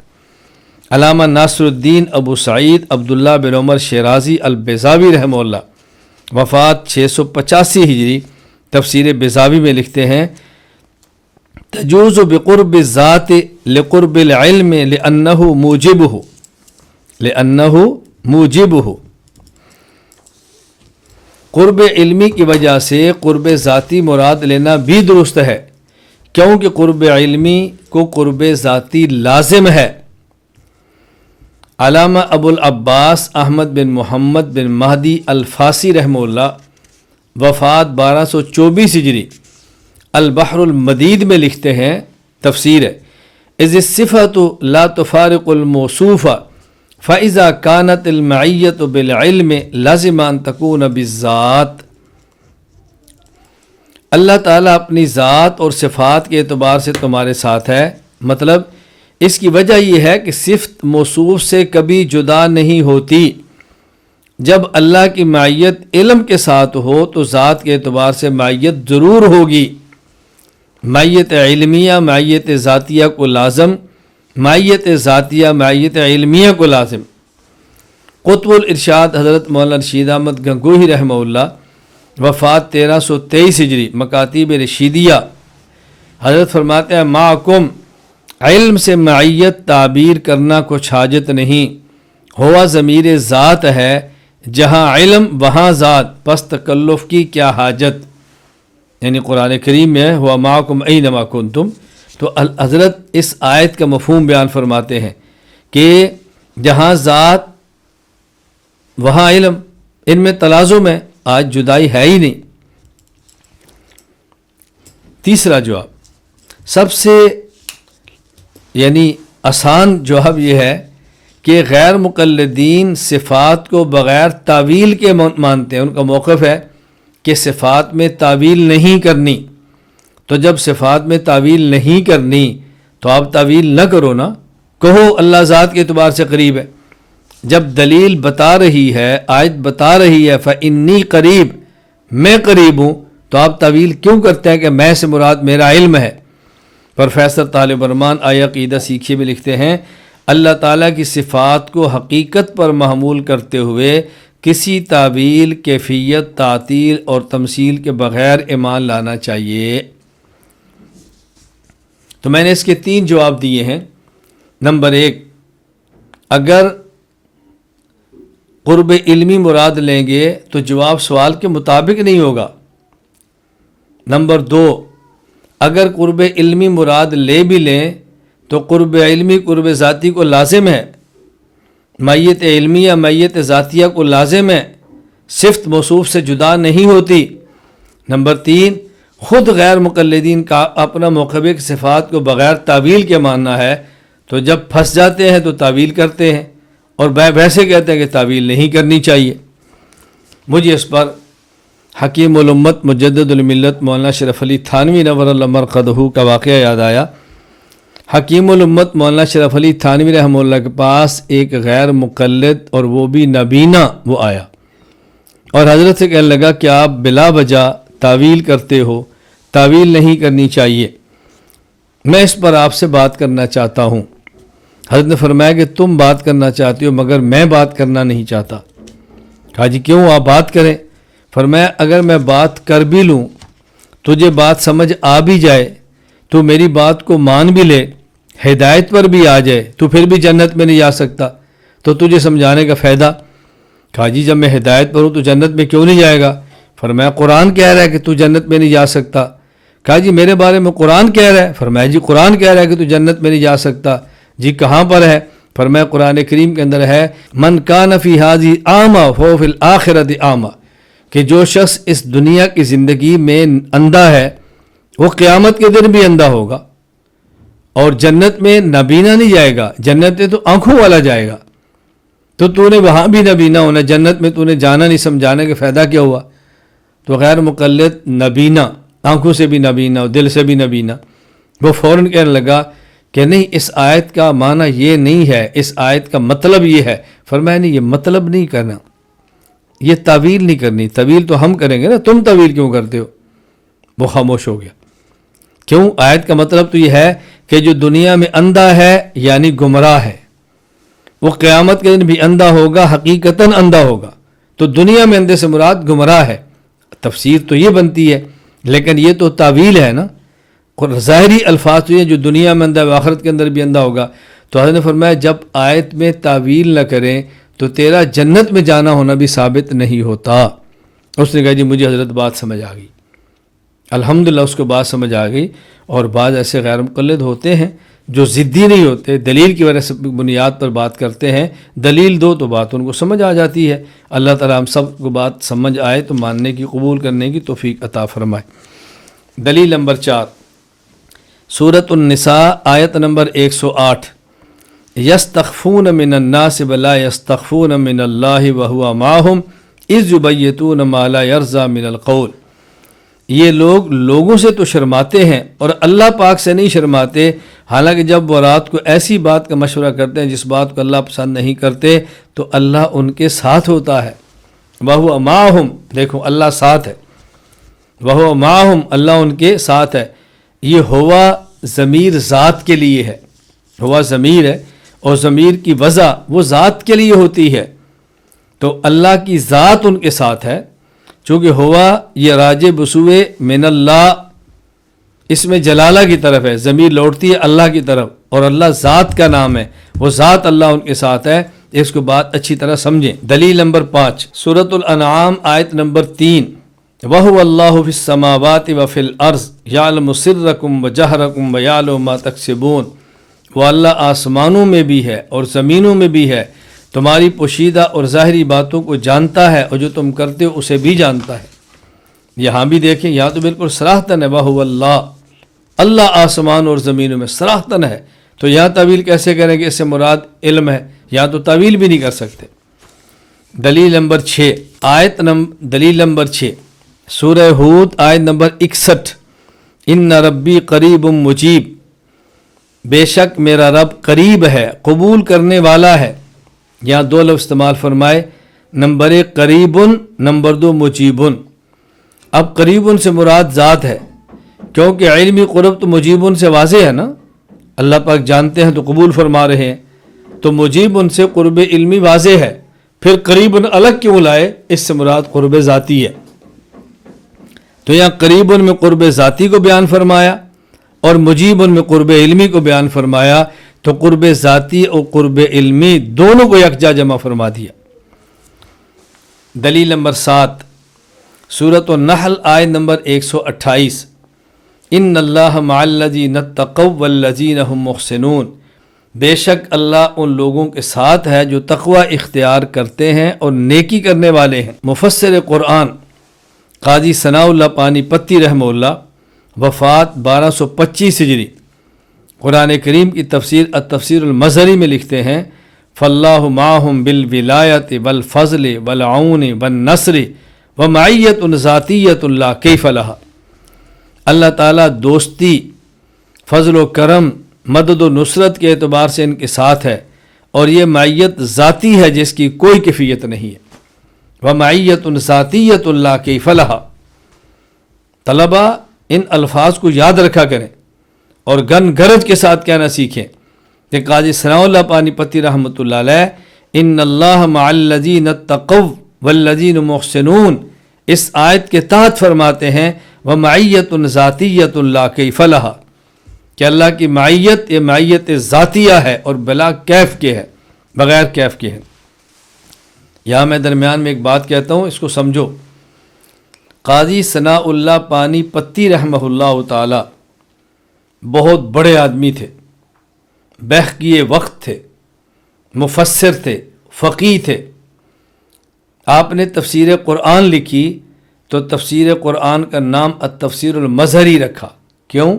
[SPEAKER 1] علامہ ناصر الدین ابو سعید عبداللہ بن عمر شیرازی البیضاوی رحمہ اللہ، وفات 685 ہجری، تفسیر بیضاوی میں لکھتے ہیں تجوز بقرب الذات لقرب العلم لأنه موجبه، قرب علمی کی وجہ سے قرب ذاتی مراد لینا بھی درست ہے، کیونکہ قرب علمی کو قرب ذاتی لازم ہے. علامہ ابو العباس احمد بن محمد بن مہدی الفاسی رحمہ اللہ، وفات 1224 ہجری، البحر المدید میں لکھتے ہیں، تفسیر ہے اذ الصفۃ لا تفارق الموصوف فاذا كانت المعیۃ بالعلم لازم ان تكون بالذات. اللہ تعالیٰ اپنی ذات اور صفات کے اعتبار سے تمہارے ساتھ ہے، مطلب اس کی وجہ یہ ہے کہ صفت موصوف سے کبھی جدا نہیں ہوتی. جب اللہ کی معیت علم کے ساتھ ہو تو ذات کے اعتبار سے معیت ضرور ہوگی. معیت علمیہ معیت ذاتیہ کو لازم، معیت ذاتیہ معیت علمیہ کو لازم. قطب الارشاد حضرت مولانا رشید احمد گنگوہی رحمہ اللہ، وفات 1323 ہجری، مکاتیب رشیدیہ، حضرت فرماتے ہیں معکم، علم سے معیت تعبیر کرنا کچھ حاجت نہیں، ہوا ضمیر ذات ہے، جہاں علم وہاں ذات، پس تکلف کی کیا حاجت، یعنی قرآن کریم میں ہوا معکم اینما کنتم۔ تو حضرت اس آیت کا مفہوم بیان فرماتے ہیں کہ جہاں ذات وہاں علم، ان میں تلازم ہے، آج جدائی ہے ہی نہیں۔ تیسرا جواب، سب سے یعنی آسان جواب یہ ہے کہ غیر مقلدین صفات کو بغیر تعویل کے مانتے ہیں، ان کا موقف ہے کہ صفات میں تعویل نہیں کرنی۔ تو جب صفات میں تعویل نہیں کرنی تو آپ تعویل نہ کرو نا، کہو اللہ ذات کے اعتبار سے قریب ہے۔ جب دلیل بتا رہی ہے، آیت بتا رہی ہے فَإِنِّي قریب، میں قریب ہوں، تو آپ تعویل کیوں کرتے ہیں کہ میں سے مراد میرا علم ہے؟ پروفیسر طالب الرحمان آیا عقیدہ سیکھیے میں لکھتے ہیں، اللہ تعالیٰ کی صفات کو حقیقت پر محمول کرتے ہوئے کسی تعویل، کیفیت، تعطیل اور تمثیل کے بغیر ایمان لانا چاہیے۔ تو میں نے اس کے 3 جواب دیے ہیں۔ نمبر 1، اگر قرب علمی مراد لیں گے تو جواب سوال کے مطابق نہیں ہوگا۔ نمبر 2، اگر قرب علمی مراد لے بھی لیں تو قرب علمی قرب ذاتی کو لازم ہے، میت علمیہ میت ذاتیہ کو لازم ہے، صفت موصوف سے جدا نہیں ہوتی۔ نمبر 3، خود غیر مقلدین کا اپنا موقف ہے کہ صفات کو بغیر تعویل کے ماننا ہے، تو جب پھنس جاتے ہیں تو تعویل کرتے ہیں اور ویسے کہتے ہیں کہ تعویل نہیں کرنی چاہیے۔ مجھے اس پر حکیم الامت مجدد الملت مولانا شرف علی تھانوی نور اللہ مرقدہ کا واقعہ یاد آیا۔ حکیم الامت مولانا شرف علی تھانوی رحمہ اللہ کے پاس ایک غیر مقلد اور وہ بھی نبینا وہ آیا اور حضرت سے کہنے لگا کہ آپ بلا وجہ تعویل کرتے ہو، تعویل نہیں کرنی چاہیے، میں اس پر آپ سے بات کرنا چاہتا ہوں۔ حضرت نے فرمایا کہ تم بات کرنا چاہتے ہو مگر میں بات کرنا نہیں چاہتا۔ کہا جی کیوں، آپ بات کریں۔ فرمایا اگر میں بات کر بھی لوں، تجھے بات سمجھ آ بھی جائے، تو میری بات کو مان بھی لے، ہدایت پر بھی آ جائے، تو پھر بھی جنت میں نہیں جا سکتا، تو تجھے سمجھانے کا فائدہ۔ کہا جی جب میں ہدایت پر ہوں تو جنت میں کیوں نہیں جائے گا؟ فرمایا قرآن کہہ رہا ہے کہ تو جنت میں نہیں جا سکتا۔ کہا جی میرے بارے میں قرآن کہہ رہا ہے؟ فرمایا جی قرآن کہہ رہا ہے کہ تو جنت میں نہیں جا سکتا۔ جی کہاں پر ہے؟ فرمایا قرآن کریم کے اندر ہے من کان فی ھذہ اعمی فہو فی الآخرۃ اعمی، کہ جو شخص اس دنیا کی زندگی میں اندھا ہے وہ قیامت کے دن بھی اندھا ہوگا، اور جنت میں نبینا نہیں جائے گا، جنت میں تو آنکھوں والا جائے گا۔ تو نے وہاں بھی نبینا ہونا، جنت میں تو نے جانا نہیں، سمجھانے کا فائدہ کیا ہوا؟ تو غیر مقلد نبینا، آنکھوں سے بھی نبینا اور دل سے بھی نبینا، وہ فوراً کہنے لگا کہ نہیں اس آیت کا معنی یہ نہیں ہے، اس آیت کا مطلب یہ ہے۔ فرمایا نہیں، یہ مطلب نہیں کرنا، یہ تعویل نہیں کرنی، تعویل تو ہم کریں گے نا، تم تعویل کیوں کرتے ہو؟ وہ خاموش ہو گیا۔ کیوں؟ آیت کا مطلب تو یہ ہے کہ جو دنیا میں اندھا ہے یعنی گمراہ ہے، وہ قیامت کے دن بھی اندھا ہوگا، حقیقتاً اندھا ہوگا۔ تو دنیا میں اندھے سے مراد گمراہ ہے، تفسیر تو یہ بنتی ہے، لیکن یہ تو تعویل ہے نا، ظاہری الفاظ تو یہ جو دنیا میں اندھا ہے آخرت کے اندر بھی اندھا ہوگا۔ تو حضرت نے فرمایا جب آیت میں تعویل نہ کریں تو تیرا جنت میں جانا ہونا بھی ثابت نہیں ہوتا۔ اس نے کہا جی مجھے حضرت بات سمجھ آ گئی، الحمدللہ اس کو بات سمجھ آ گئی۔ اور بعض ایسے غیر مقلد ہوتے ہیں جو ضدی نہیں ہوتے، دلیل کی وجہ سے بنیاد پر بات کرتے ہیں، دلیل دو تو بات ان کو سمجھ آ جاتی ہے۔ اللہ تعالیٰ ہم سب کو بات سمجھ آئے تو ماننے کی، قبول کرنے کی توفیق عطا فرمائے۔ دلیل نمبر 4، سورۃ النساء آیت نمبر 108، یستخفون من الناس ولا یستخفون من اللہ وہو معہم اذ یبیتون ما لا یرضی من القول۔ یہ لوگ لوگوں سے تو شرماتے ہیں اور اللہ پاک سے نہیں شرماتے، حالانکہ جب وہ رات کو ایسی بات کا مشورہ کرتے ہیں جس بات کو اللہ پسند نہیں کرتے تو اللہ ان کے ساتھ ہوتا ہے۔ وَهُوَ مَعَهُمْ، دیکھو اللہ ساتھ ہے، وَهُوَ مَعَهُمْ، اللہ ان کے ساتھ ہے۔ یہ ہوا ضمیر ذات کے لیے ہے، ہوا ضمیر ہے اور ضمیر کی وضع وہ ذات کے لیے ہوتی ہے۔ تو اللہ کی ذات ان کے ساتھ ہے، چونکہ ہوا یہ راج بسوئے من اللہ، اس میں جلالہ کی طرف ہے، ضمیر لوٹتی ہے اللہ کی طرف، اور اللہ ذات کا نام ہے، وہ ذات اللہ ان کے ساتھ ہے۔ اس کو بات اچھی طرح سمجھیں۔ دلیل نمبر 5 سورۃ الانعام آیت نمبر 3، وَهُوَ اللَّهُ فِي السَّمَاوَاتِ وَفِي الْأَرْضِ يَعْلَمُ سِرَّكُمْ وَجَهْرَكُمْ وَيَعْلَمُ مَا تَكْسِبُونَ، وہ اللہ آسمانوں میں بھی ہے اور زمینوں میں بھی ہے، تمہاری پوشیدہ اور ظاہری باتوں کو جانتا ہے، اور جو تم کرتے ہو اسے بھی جانتا ہے۔ یہاں بھی دیکھیں، یہاں تو بالکل صراحتاً ہے وَهُوَ اللَّهُ، اللہ آسمان اور زمینوں میں صراحتاً ہے، تو یہاں تعویل کیسے کریں گے؟ اس سے مراد علم ہے، یہاں تو تعویل بھی نہیں کر سکتے۔ دلیل نمبر 6 دلیل نمبر 6 سورہ ہود آیت نمبر 61، ان ربی قریب مجیب، بے شک میرا رب قریب ہے، قبول کرنے والا ہے۔ یہاں 2 لفظ استعمال فرمائے، نمبر 1 قریب، نمبر 2 مجیب۔ اب قریب سے مراد ذات ہے، کیونکہ علمی قرب تو مجیب سے واضح ہے نا، اللہ پاک جانتے ہیں تو قبول فرما رہے ہیں، تو مجیب ان سے قرب علمی واضح ہے، پھر قریب الگ کیوں لائے؟ اس سے مراد قرب ذاتی ہے۔ تو یہاں قریب میں قرب ذاتی کو بیان فرمایا اور مجیب میں قرب علمی کو بیان فرمایا، تو قرب ذاتی اور قرب علمی دونوں کو یکجا جمع فرما دیا۔ دلیل نمبر 7 سورۃ النحل آیت نمبر 128، ان اللہ مع الذین اتقوا والذین هم محسنون، بے شک اللہ ان لوگوں کے ساتھ ہے جو تقوی اختیار کرتے ہیں اور نیکی کرنے والے ہیں۔ مفسر قرآن قاضی ثناء اللہ پانی پتی رحمہ اللہ، وفات 1225 ہجری، قرآن کریم کی تفسیر التفسیر المظہری میں لکھتے ہیں، فاللہ معہم بالولایت والفضل والعون والنصر ومعیت ذاتیت اللہ کیف لہا، اللہ تعالیٰ دوستی، فضل و کرم، مدد و نصرت کے اعتبار سے ان کے ساتھ ہے، اور یہ معیت ذاتی ہے جس کی کوئی کیفیت نہیں ہے۔ وَمَعِيَّةٌ ذَاتِيَّةٌ لَا كَيْفَ لَهَا۔ طلبہ ان الفاظ کو یاد رکھا کریں اور گن گرج کے ساتھ کہنا سیکھیں کہ قاضی ثناء اللہ پانی پتی رحمۃ اللہ علیہ ان اللہ مع الذین اتقوا والذین محسنون اس آیت کے تحت فرماتے ہیں وَمَعِيَّةٌ ذَاتِيَّةٌ لَا كَيْفَ لَهَا، کہ اللہ کی معیت یہ معیت ذاتیہ ہے اور بلا کیف کے ہے، بغیر کیف کے ہے۔ یہاں میں درمیان میں ایک بات کہتا ہوں، اس کو سمجھو۔ قاضی ثناء اللہ پانی پتی رحمہ اللہ تعالی بہت بڑے آدمی تھے، بحقی وقت تھے، مفسر تھے، فقیہ تھے۔ آپ نے تفسیر قرآن لکھی تو تفسیر قرآن کا نام التفسیر المظہری رکھا۔ کیوں؟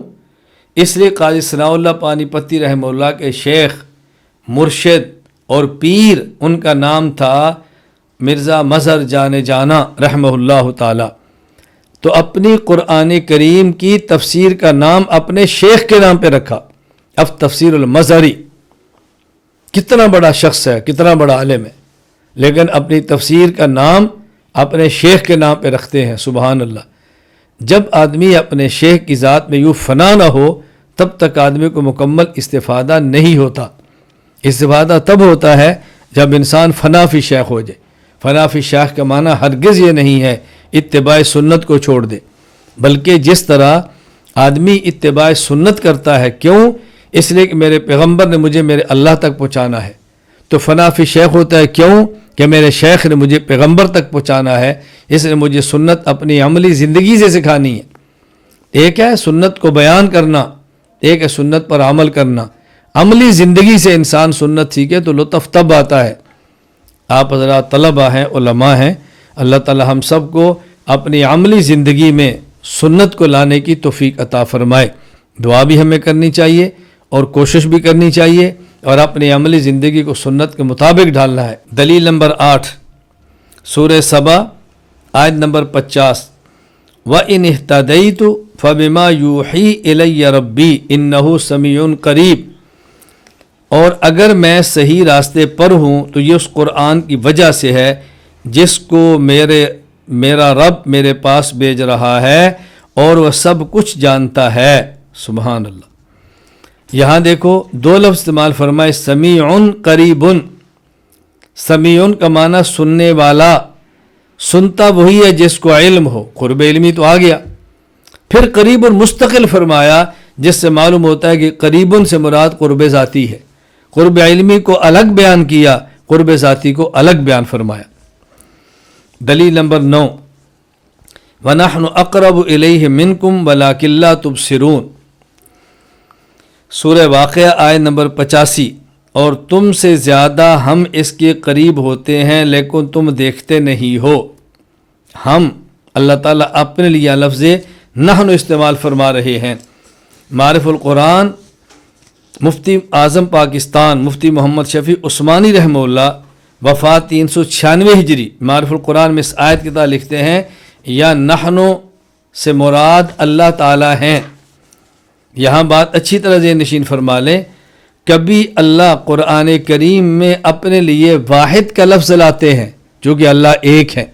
[SPEAKER 1] اس لیے قاضی ثناء اللہ پانی پتی رحمہ اللہ کے شیخ، مرشد اور پیر ان کا نام تھا مرزا مظہر جان جانا رحمہ اللہ تعالی۔ تو اپنی قرآن کریم کی تفسیر کا نام اپنے شیخ کے نام پہ رکھا، اب تفسیر المظہری۔ کتنا بڑا شخص ہے، کتنا بڑا عالم ہے، لیکن اپنی تفسیر کا نام اپنے شیخ کے نام پہ رکھتے ہیں۔ سبحان اللہ۔ جب آدمی اپنے شیخ کی ذات میں یوں فنا نہ ہو تب تک آدمی کو مکمل استفادہ نہیں ہوتا۔ استفادہ تب ہوتا ہے جب انسان فنا فی شیخ ہو جائے۔ فنا فی شیخ کا معنی ہرگز یہ نہیں ہے اتباع سنت کو چھوڑ دے، بلکہ جس طرح آدمی اتباع سنت کرتا ہے، کیوں؟ اس لیے کہ میرے پیغمبر نے مجھے میرے اللہ تک پہنچانا ہے، تو فنا فی شیخ ہوتا ہے کیوں؟ کہ میرے شیخ نے مجھے پیغمبر تک پہنچانا ہے، اس نے مجھے سنت اپنی عملی زندگی سے سکھانی ہے۔ ایک ہے سنت کو بیان کرنا، ایک ہے سنت پر عمل کرنا۔ عملی زندگی سے انسان سنت سیکھے تو لطف تب آتا ہے۔ آپ حضرات طلبہ ہیں، علماء ہیں، اللہ تعالی ہم سب کو اپنی عملی زندگی میں سنت کو لانے کی توفیق عطا فرمائے۔ دعا بھی ہمیں کرنی چاہیے اور کوشش بھی کرنی چاہیے، اور اپنی عملی زندگی کو سنت کے مطابق ڈالنا ہے۔ دلیل نمبر 8 سورہ سبا آیت نمبر 50، وَإِنِ اهْتَدَيْتُ فَبِمَا يُوحِي إِلَيَّ رَبِّي إِنَّهُ سَمِيعٌ قَرِيب، اور اگر میں صحیح راستے پر ہوں تو یہ اس قرآن کی وجہ سے ہے جس کو میرا رب میرے پاس بھیج رہا ہے، اور وہ سب کچھ جانتا ہے۔ سبحان اللہ۔ یہاں دیکھو 2 لفظ استعمال فرمائے، سمیع قریب۔ سمیعن کا معنی سننے والا، سنتا وہی ہے جس کو علم ہو، قرب علمی تو آ گیا۔ پھر قریب مستقل فرمایا، جس سے معلوم ہوتا ہے کہ قریب سے مراد قرب ذاتی ہے۔ قرب علمی کو الگ بیان کیا، قرب ذاتی کو الگ بیان فرمایا۔ دلیل نمبر 9، وَنَحْنُ أَقْرَبُ إِلَيْهِ مِنْكُمْ وَلَٰكِن لَا تُبْصِرُونَ، سورہ واقعہ آیت نمبر 85، اور تم سے زیادہ ہم اس کے قریب ہوتے ہیں لیکن تم دیکھتے نہیں ہو۔ ہم، اللہ تعالیٰ اپنے لیے لفظ نحن استعمال فرما رہے ہیں۔ معرف القرآن مفتی اعظم پاکستان مفتی محمد شفیع عثمانی رحمہ اللہ، وفات 396 ہجری، معرف القرآن میں اس آیت کے تحت لکھتے ہیں، یا نحن سے مراد اللہ تعالیٰ ہیں۔ یہاں بات اچھی طرح ذہن نشین فرما لیں، کبھی اللہ قرآن کریم میں اپنے لیے واحد کا لفظ لاتے ہیں جو کہ اللہ ایک ہے،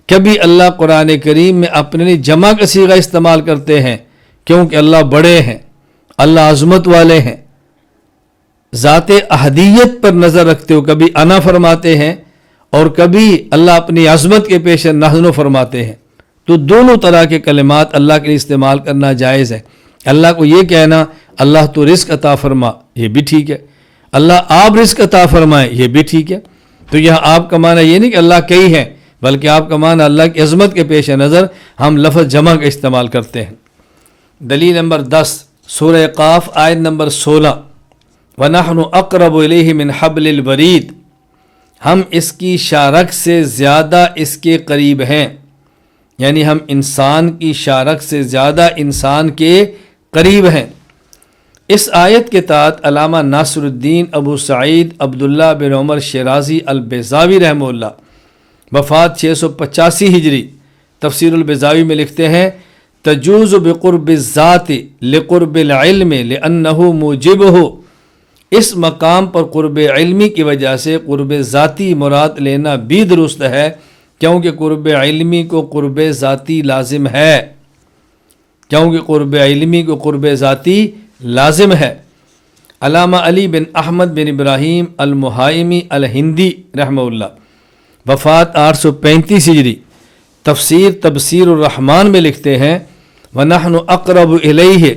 [SPEAKER 1] کبھی اللہ قرآن کریم میں اپنے لیے جمع کا صیغہ استعمال کرتے ہیں کیونکہ اللہ بڑے ہیں، اللہ عظمت والے ہیں۔ ذات احدیت پر نظر رکھتے ہو کبھی انا فرماتے ہیں اور کبھی اللہ اپنی عظمت کے پیش نحن فرماتے ہیں۔ تو دونوں طرح کے کلمات اللہ کے لیے استعمال کرنا جائز ہے۔ اللہ کو یہ کہنا اللہ تو رزق عطا فرما، یہ بھی ٹھیک ہے، اللہ آپ رزق عطا فرمائے، یہ بھی ٹھیک ہے۔ تو یہاں آپ کا معنی یہ نہیں کہ اللہ کئی ہیں، بلکہ آپ کا معنی اللہ کی عظمت کے پیش نظر ہم لفظ جمع کا استعمال کرتے ہیں۔ دلیل نمبر 10، سورہ قاف آیت نمبر 16، وَنَحْنُ أَقْرَبُ إِلَيْهِ مِنْ حَبْلِ الْوَرِيدِ، ہم اس کی شارک سے زیادہ اس کے قریب ہیں، یعنی ہم انسان کی شارک سے زیادہ انسان کے قریب ہیں۔ اس آیت کے تحت علامہ ناصر الدین ابو سعید عبداللہ بن عمر شیرازی البیضاوی رحمہ اللہ، وفات 685 ہجری، تفسیر البیضاوی میں لکھتے ہیں، تجوز بقرب الذات لقرب العلم لأنہ موجبہ، اس مقام پر قرب علمی کی وجہ سے قرب ذاتی مراد لینا بھی درست ہے، کیونکہ قرب علمی کو قرب ذاتی لازم ہے، کیونکہ قرب علمی کو قرب ذاتی لازم ہے۔ علامہ علی بن احمد بن ابراہیم المحائمی الہندی رحمہ اللہ، وفات 835 ہجری، تفسیر تبصیر الرحمن میں لکھتے ہیں، وَنَحْنُ أَقْرَبُ إِلَيْهِ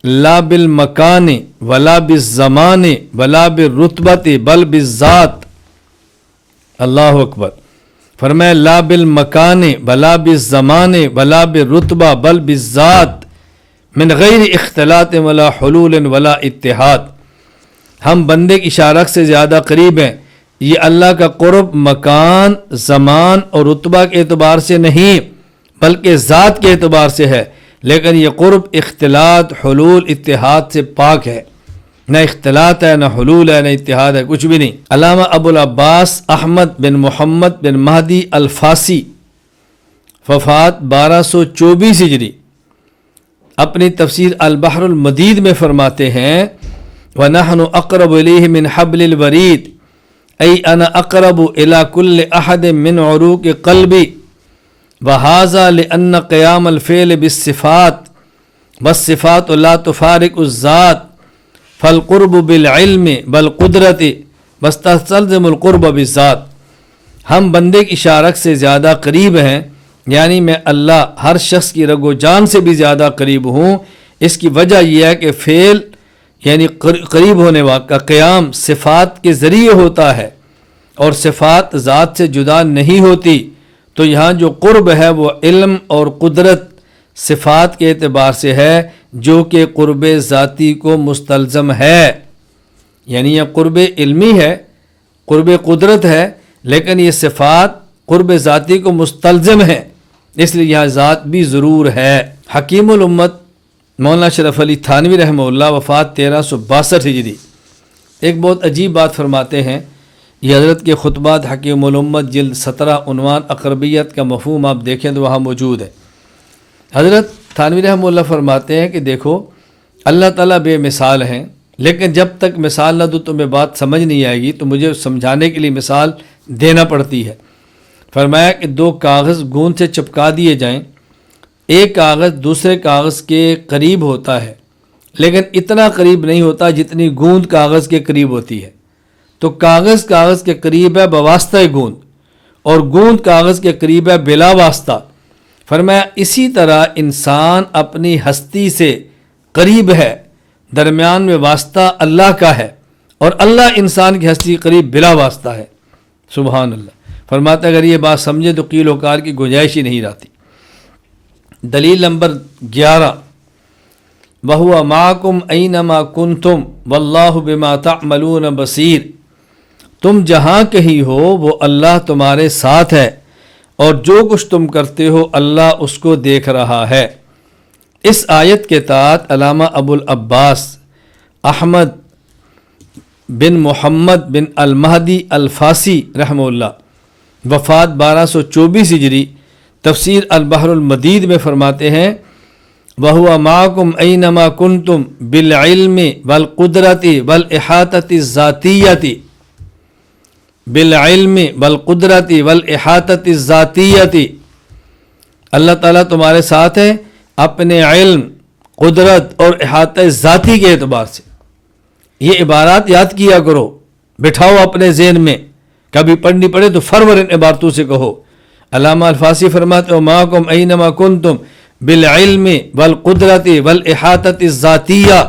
[SPEAKER 1] لا بالمکان ولا بالزمان ولا بالرتبت بل بالذات۔ اللہ اکبر، فرمایا لا بالمکان ولا بالزمان ولا بالرتبہ بل بالذات من غیر اختلاط ولا حلول ولا اتحاد۔ ہم بندے کی شارک سے زیادہ قریب ہیں، یہ اللہ کا قرب مکان، زمان اور رتبہ کے اعتبار سے نہیں بلکہ ذات کے اعتبار سے ہے، لیکن یہ قرب اختلاط، حلول، اتحاد سے پاک ہے۔ نہ اختلاط ہے، نہ حلول ہے، نہ اتحاد ہے، کچھ بھی نہیں۔ علامہ ابو العباس احمد بن محمد بن مہدی الفاسی، وفات 1224 ہجری، اپنی تفسیر البحر المدید میں فرماتے ہیں، وَنَحْنُ أَقْرَبُ إِلَيْهِ مِنْ حَبْلِ الْوَرِيدِ أي أنا أقرب إلى كل أحد من عروق قلبي وهذا لأن قيام الفعل بالصفات والصفات لا تفارق الذات فالقرب بالعلم بالقدرة واستلزم القرب بالذات۔ ہم بندے کی شارک سے زیادہ قریب ہیں، یعنی میں اللہ ہر شخص کی رگ و جان سے بھی زیادہ قریب ہوں۔ اس کی وجہ یہ ہے کہ فعل یعنی قریب ہونے کا قیام صفات کے ذریعے ہوتا ہے اور صفات ذات سے جدا نہیں ہوتی، تو یہاں جو قرب ہے وہ علم اور قدرت صفات کے اعتبار سے ہے جو کہ قرب ذاتی کو مستلزم ہے۔ یعنی یہ قرب علمی ہے، قرب قدرت ہے، لیکن یہ صفات قرب ذاتی کو مستلزم ہے، اس لیے یہاں ذات بھی ضرور ہے۔ حکیم الامت مولانا اشرف علی تھانوی رحمہ اللہ، وفات 1362 ہجری، ایک بہت عجیب بات فرماتے ہیں۔ یہ حضرت کے خطبات حکیم الامت جلد 17 عنوان اقربیت کا مفہوم آپ دیکھیں تو وہاں موجود ہے۔ حضرت تھانوی رحمہ اللہ فرماتے ہیں کہ دیکھو اللہ تعالیٰ بے مثال ہیں، لیکن جب تک مثال نہ دو تمہیں بات سمجھ نہیں آئے گی، تو مجھے سمجھانے کے لیے مثال دینا پڑتی ہے۔ فرمایا کہ 2 کاغذ گوند سے چپکا دیے جائیں، ایک کاغذ دوسرے کاغذ کے قریب ہوتا ہے لیکن اتنا قریب نہیں ہوتا جتنی گوند کاغذ کے قریب ہوتی ہے۔ تو کاغذ کاغذ کے قریب ہے بواسطہ گوند، اور گوند کاغذ کے قریب ہے بلا واسطہ۔ فرمایا اسی طرح انسان اپنی ہستی سے قریب ہے، درمیان میں واسطہ اللہ کا ہے، اور اللہ انسان کی ہستی کے قریب بلا واسطہ ہے۔ سبحان اللہ۔ فرماتا اگر یہ بات سمجھے تو قیل و قال کی گنجائش ہی نہیں رہتی۔ دلیل نمبر 11، وَهُوَ مَعَكُمْ أَيْنَمَا كُنْتُمْ وَاللَّهُ بِمَا تَعْمَلُونَ بَصِيرٌ۔ تم جہاں کہیں ہو وہ اللہ تمہارے ساتھ ہے، اور جو کچھ تم کرتے ہو اللہ اس کو دیکھ رہا ہے۔ اس آیت کے تحت علامہ ابو العباس احمد بن محمد بن المہدی الفاسی رحمہ اللہ وفات 1224 ہجری تفسیر البحر المدید میں فرماتے ہیں وَهُوَ مَعَكُمْ أَيْنَمَا كُنْتُمْ بِالْعِلْمِ وَالْقُدْرَةِ وَالْإِحَاطَةِ الذَّاتِيَّةِ بالعلم والقدرت والاحاطۃ الذاتیۃ۔ اللہ تعالیٰ تمہارے ساتھ ہے اپنے علم، قدرت اور احاطہ ذاتی کے اعتبار سے۔ یہ عبارات یاد کیا کرو، بٹھاؤ اپنے ذہن میں، کبھی پڑھنی پڑے تو فرور ان عبارتوں سے کہو۔ علامہ الفاسی فرماتے ہو مَعَكُمْ أَيْنَمَا كُنْتُمْ بِالْعِلْمِ وَالْقُدْرَةِ وَالْإِحَاطَةِ الذَّاتِيَّةِ۔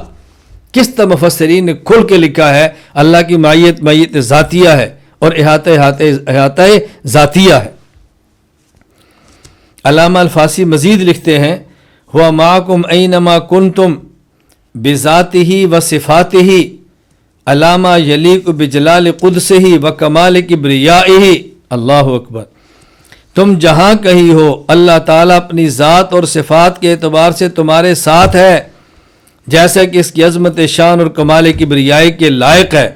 [SPEAKER 1] کس طرح مفسرین نے کھل کے لکھا ہے اللہ کی معیت ذاتیہ ہے اور احاطہ ذاتیہ ہے۔ علامہ الفاسی مزید لکھتے ہیں ہوا معکم اینما کنتم بذاتہ و صفاتہ علامہ یلیق بجلال قدسہ و کمال کبریائہ۔ اللہ اکبر۔ تم جہاں کہیں ہو اللہ تعالیٰ اپنی ذات اور صفات کے اعتبار سے تمہارے ساتھ ہے، جیسا کہ اس کی عظمت شان اور کمال کبریائی کے لائق ہے۔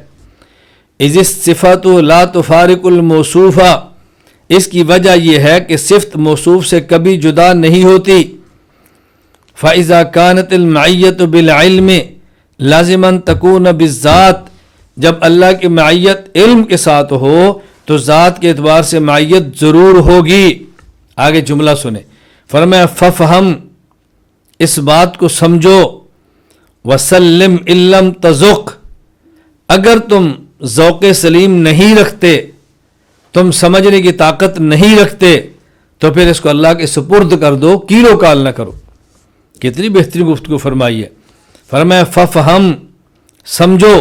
[SPEAKER 1] اذ الصفات لا تفارق الموصوف، اس کی وجہ یہ ہے کہ صفت موصوف سے کبھی جدا نہیں ہوتی۔ فاذا كانت المعیت بالعلم لازما تکون بالذات، جب اللہ کی معیت علم کے ساتھ ہو تو ذات کے اعتبار سے معیت ضرور ہوگی۔ آگے جملہ سنیں، فرمایا ففہم، اس بات کو سمجھو، وسلم ان لم تذق، اگر تم ذوق سلیم نہیں رکھتے، تم سمجھنے کی طاقت نہیں رکھتے، تو پھر اس کو اللہ کے سپرد کر دو، کیل و کال نہ کرو۔ کتنی بہترین گفتگو فرمائی ہے۔ فرمایا ففہم، سمجھو،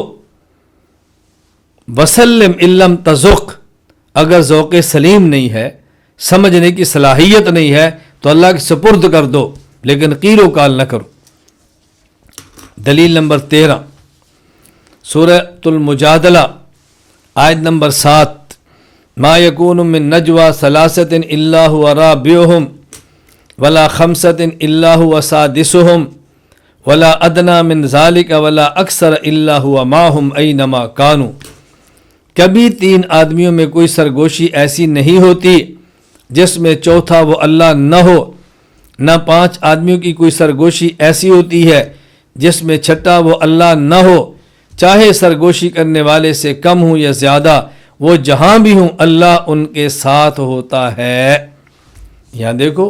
[SPEAKER 1] وسلم ان لم تذق، اگر ذوق سلیم نہیں ہے، سمجھنے کی صلاحیت نہیں ہے تو اللہ کے سپرد کر دو، لیکن قیل و کال نہ کرو۔ دلیل نمبر 13، سورۃ المجادلہ آیت نمبر 7، ما یکون من نجوى ثلاثۃ الا هو رابعهم ولا خمسۃ الا هو سادسهم ولا ادنى من ذلك ولا اکثر الا هو معهم اینما كانوا۔ کبھی 3 آدمیوں میں کوئی سرگوشی ایسی نہیں ہوتی جس میں چوتھا وہ اللہ نہ ہو، نہ 5 آدمیوں کی کوئی سرگوشی ایسی ہوتی ہے جس میں چھٹا وہ اللہ نہ ہو، چاہے سرگوشی کرنے والے سے کم ہوں یا زیادہ، وہ جہاں بھی ہوں اللہ ان کے ساتھ ہوتا ہے۔ یہاں دیکھو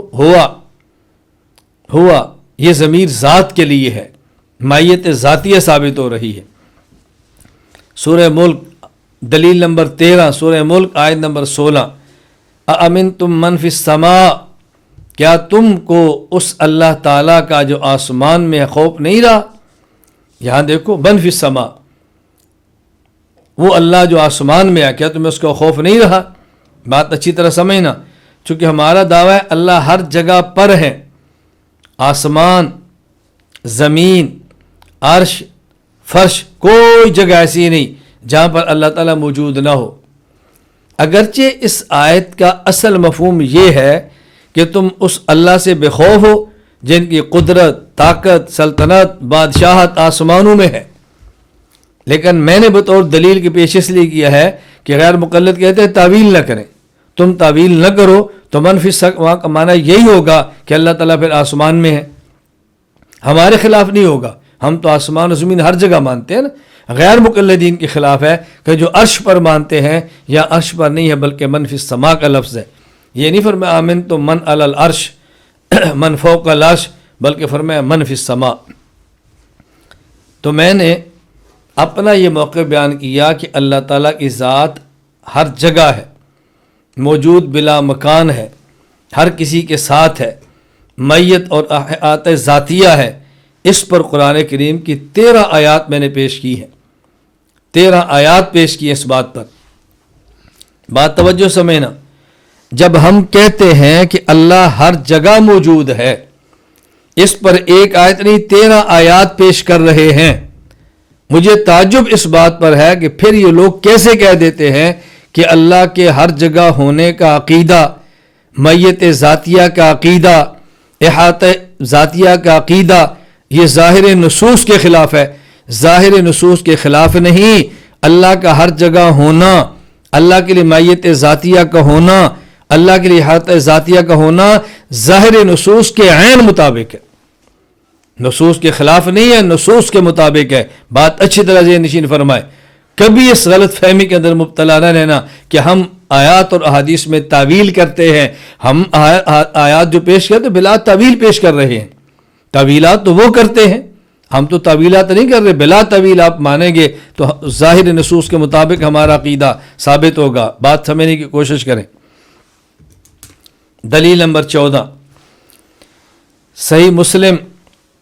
[SPEAKER 1] ہوا یہ ضمیر ذات کے لیے ہے، معیت ذاتیہ ثابت ہو رہی ہے۔ سورہ ملک دلیل نمبر 13، سورہ ملک آیت نمبر 16، اَأَمِنْتُم مَّن فِی السَّمَاءِ، کیا تم کو اس اللہ تعالیٰ کا جو آسمان میں خوف نہیں رہا؟ یہاں دیکھو من فی السماء، وہ اللہ جو آسمان میں ہے، کیا تمہیں اس کا خوف نہیں رہا؟ بات اچھی طرح سمجھنا، چونکہ ہمارا دعویٰ ہے اللہ ہر جگہ پر ہے، آسمان، زمین، عرش، فرش، کوئی جگہ ایسی نہیں جہاں پر اللہ تعالیٰ موجود نہ ہو۔ اگرچہ اس آیت کا اصل مفہوم یہ ہے کہ تم اس اللہ سے بے خوف ہو جن کی قدرت، طاقت، سلطنت، بادشاہت آسمانوں میں ہے، لیکن میں نے بطور دلیل کے پیش اس لیے کیا ہے کہ غیر مقلد کہتے ہیں تعویل نہ کریں۔ تم تعویل نہ کرو تو منفی وہاں کا معنی یہی ہوگا کہ اللہ تعالیٰ پھر آسمان میں ہے، ہمارے خلاف نہیں ہوگا۔ ہم تو آسمان و زمین ہر جگہ مانتے ہیں نا۔ غیر مقلدین کے خلاف ہے کہ جو عرش پر مانتے ہیں یا عرش پر نہیں ہے بلکہ من فی السماء کا لفظ ہے۔ یہ نہیں فرمایا آمن تو من علی العرش من فوق العرش، بلکہ فرمایا من فی السماء۔ تو میں نے اپنا یہ موقع بیان کیا کہ اللہ تعالیٰ کی ذات ہر جگہ ہے، موجود بلا مکان ہے، ہر کسی کے ساتھ ہے، میت اور احاطہ ذاتیہ ہے۔ اس پر قرآن کریم کی 13 آیات میں نے پیش کی ہیں، 13 آیات پیش کی اس بات پر۔ بات توجہ سمجھنا، جب ہم کہتے ہیں کہ اللہ ہر جگہ موجود ہے، اس پر ایک آیت نہیں 13 آیات پیش کر رہے ہیں۔ مجھے تعجب اس بات پر ہے کہ پھر یہ لوگ کیسے کہہ دیتے ہیں کہ اللہ کے ہر جگہ ہونے کا عقیدہ، میت ذاتیہ کا عقیدہ، احاطہ ذاتیہ کا عقیدہ یہ ظاہر نصوص کے خلاف ہے۔ ظاہر نصوص کے خلاف نہیں، اللہ کا ہر جگہ ہونا، اللہ کے لیے میت ذاتیہ کا ہونا، اللہ کے لیے احاطہ ذاتیہ کا ہونا ظاہر نصوص کے عین مطابق ہے، نصوص کے خلاف نہیں ہے، نصوص کے مطابق ہے۔ بات اچھی طرح ذہن نشین فرمائے، کبھی اس غلط فہمی کے اندر مبتلا نہ رہنا کہ ہم آیات اور احادیث میں تعویل کرتے ہیں۔ ہم آیات جو پیش کرتے ہیں بلا تعویل پیش کر رہے ہیں، تعویلات تو وہ کرتے ہیں، ہم تو تعویلات نہیں کر رہے۔ بلا تعویل آپ مانیں گے تو ظاہر نصوص کے مطابق ہمارا عقیدہ ثابت ہوگا۔ بات سمجھنے کی کوشش کریں۔ دلیل نمبر 14 صحیح مسلم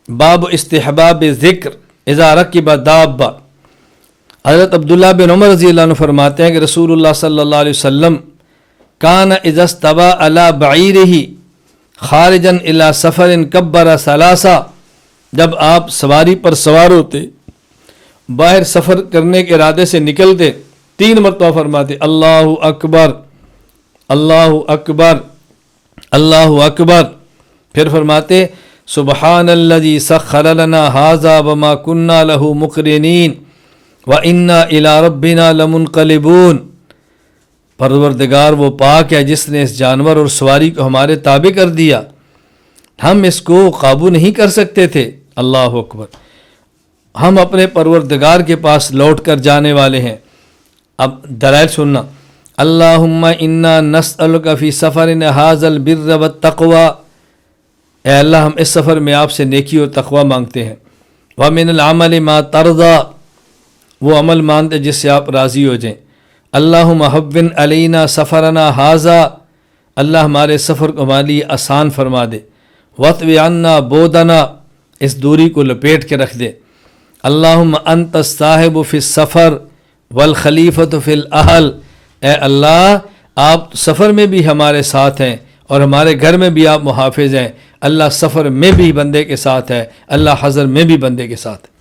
[SPEAKER 1] باب استحباب ذکر اذا رکب دابہ۔ حضرت عبداللہ بن عمر رضی اللہ عنہ فرماتے ہیں کہ رسول اللہ صلی اللہ علیہ وسلم کان اذا استوى علی بعیرہ خارجا الی سفر کبر ثلاثا، جب آپ سواری پر سوار ہوتے باہر سفر کرنے کے ارادے سے نکلتے 3 مرتبہ فرماتے اللہ اکبر اللہ اکبر اللہ اکبر، پھر فرماتے سبحان الذی سخر لنا ھذا وما كنا له مقرنین وَإِنَّا إِلَىٰ رَبِّنَا لَمُنْقَلِبُونَ، پروردگار وہ پاک ہے جس نے اس جانور اور سواری کو ہمارے تابع کر دیا، ہم اس کو قابو نہیں کر سکتے تھے۔ اللہ اکبر، ہم اپنے پروردگار کے پاس لوٹ کر جانے والے ہیں۔ اب دلائل سننا، اللہم انا نسألک فی سفرنا ھذا البر والتقوی، اے اللہ ہم اس سفر میں آپ سے نیکی اور تقوی مانگتے ہیں۔ ومن العمل ما ترضی، وہ عمل مانتے جس سے آپ راضی ہو جائیں۔ اللہم حون علینا سفرنا ھذا، اللہ ہمارے سفر کو ہمارے لیے آسان فرما دے۔ واطوی عنا بودنا، اس دوری کو لپیٹ کے رکھ دے۔ اللہم انت الصاحب فی السفر والخلیفۃ فی الاہل، اے اللہ آپ سفر میں بھی ہمارے ساتھ ہیں اور ہمارے گھر میں بھی آپ محافظ ہیں۔ اللہ سفر میں بھی بندے کے ساتھ ہے، اللہ حضر میں بھی بندے کے ساتھ ہے۔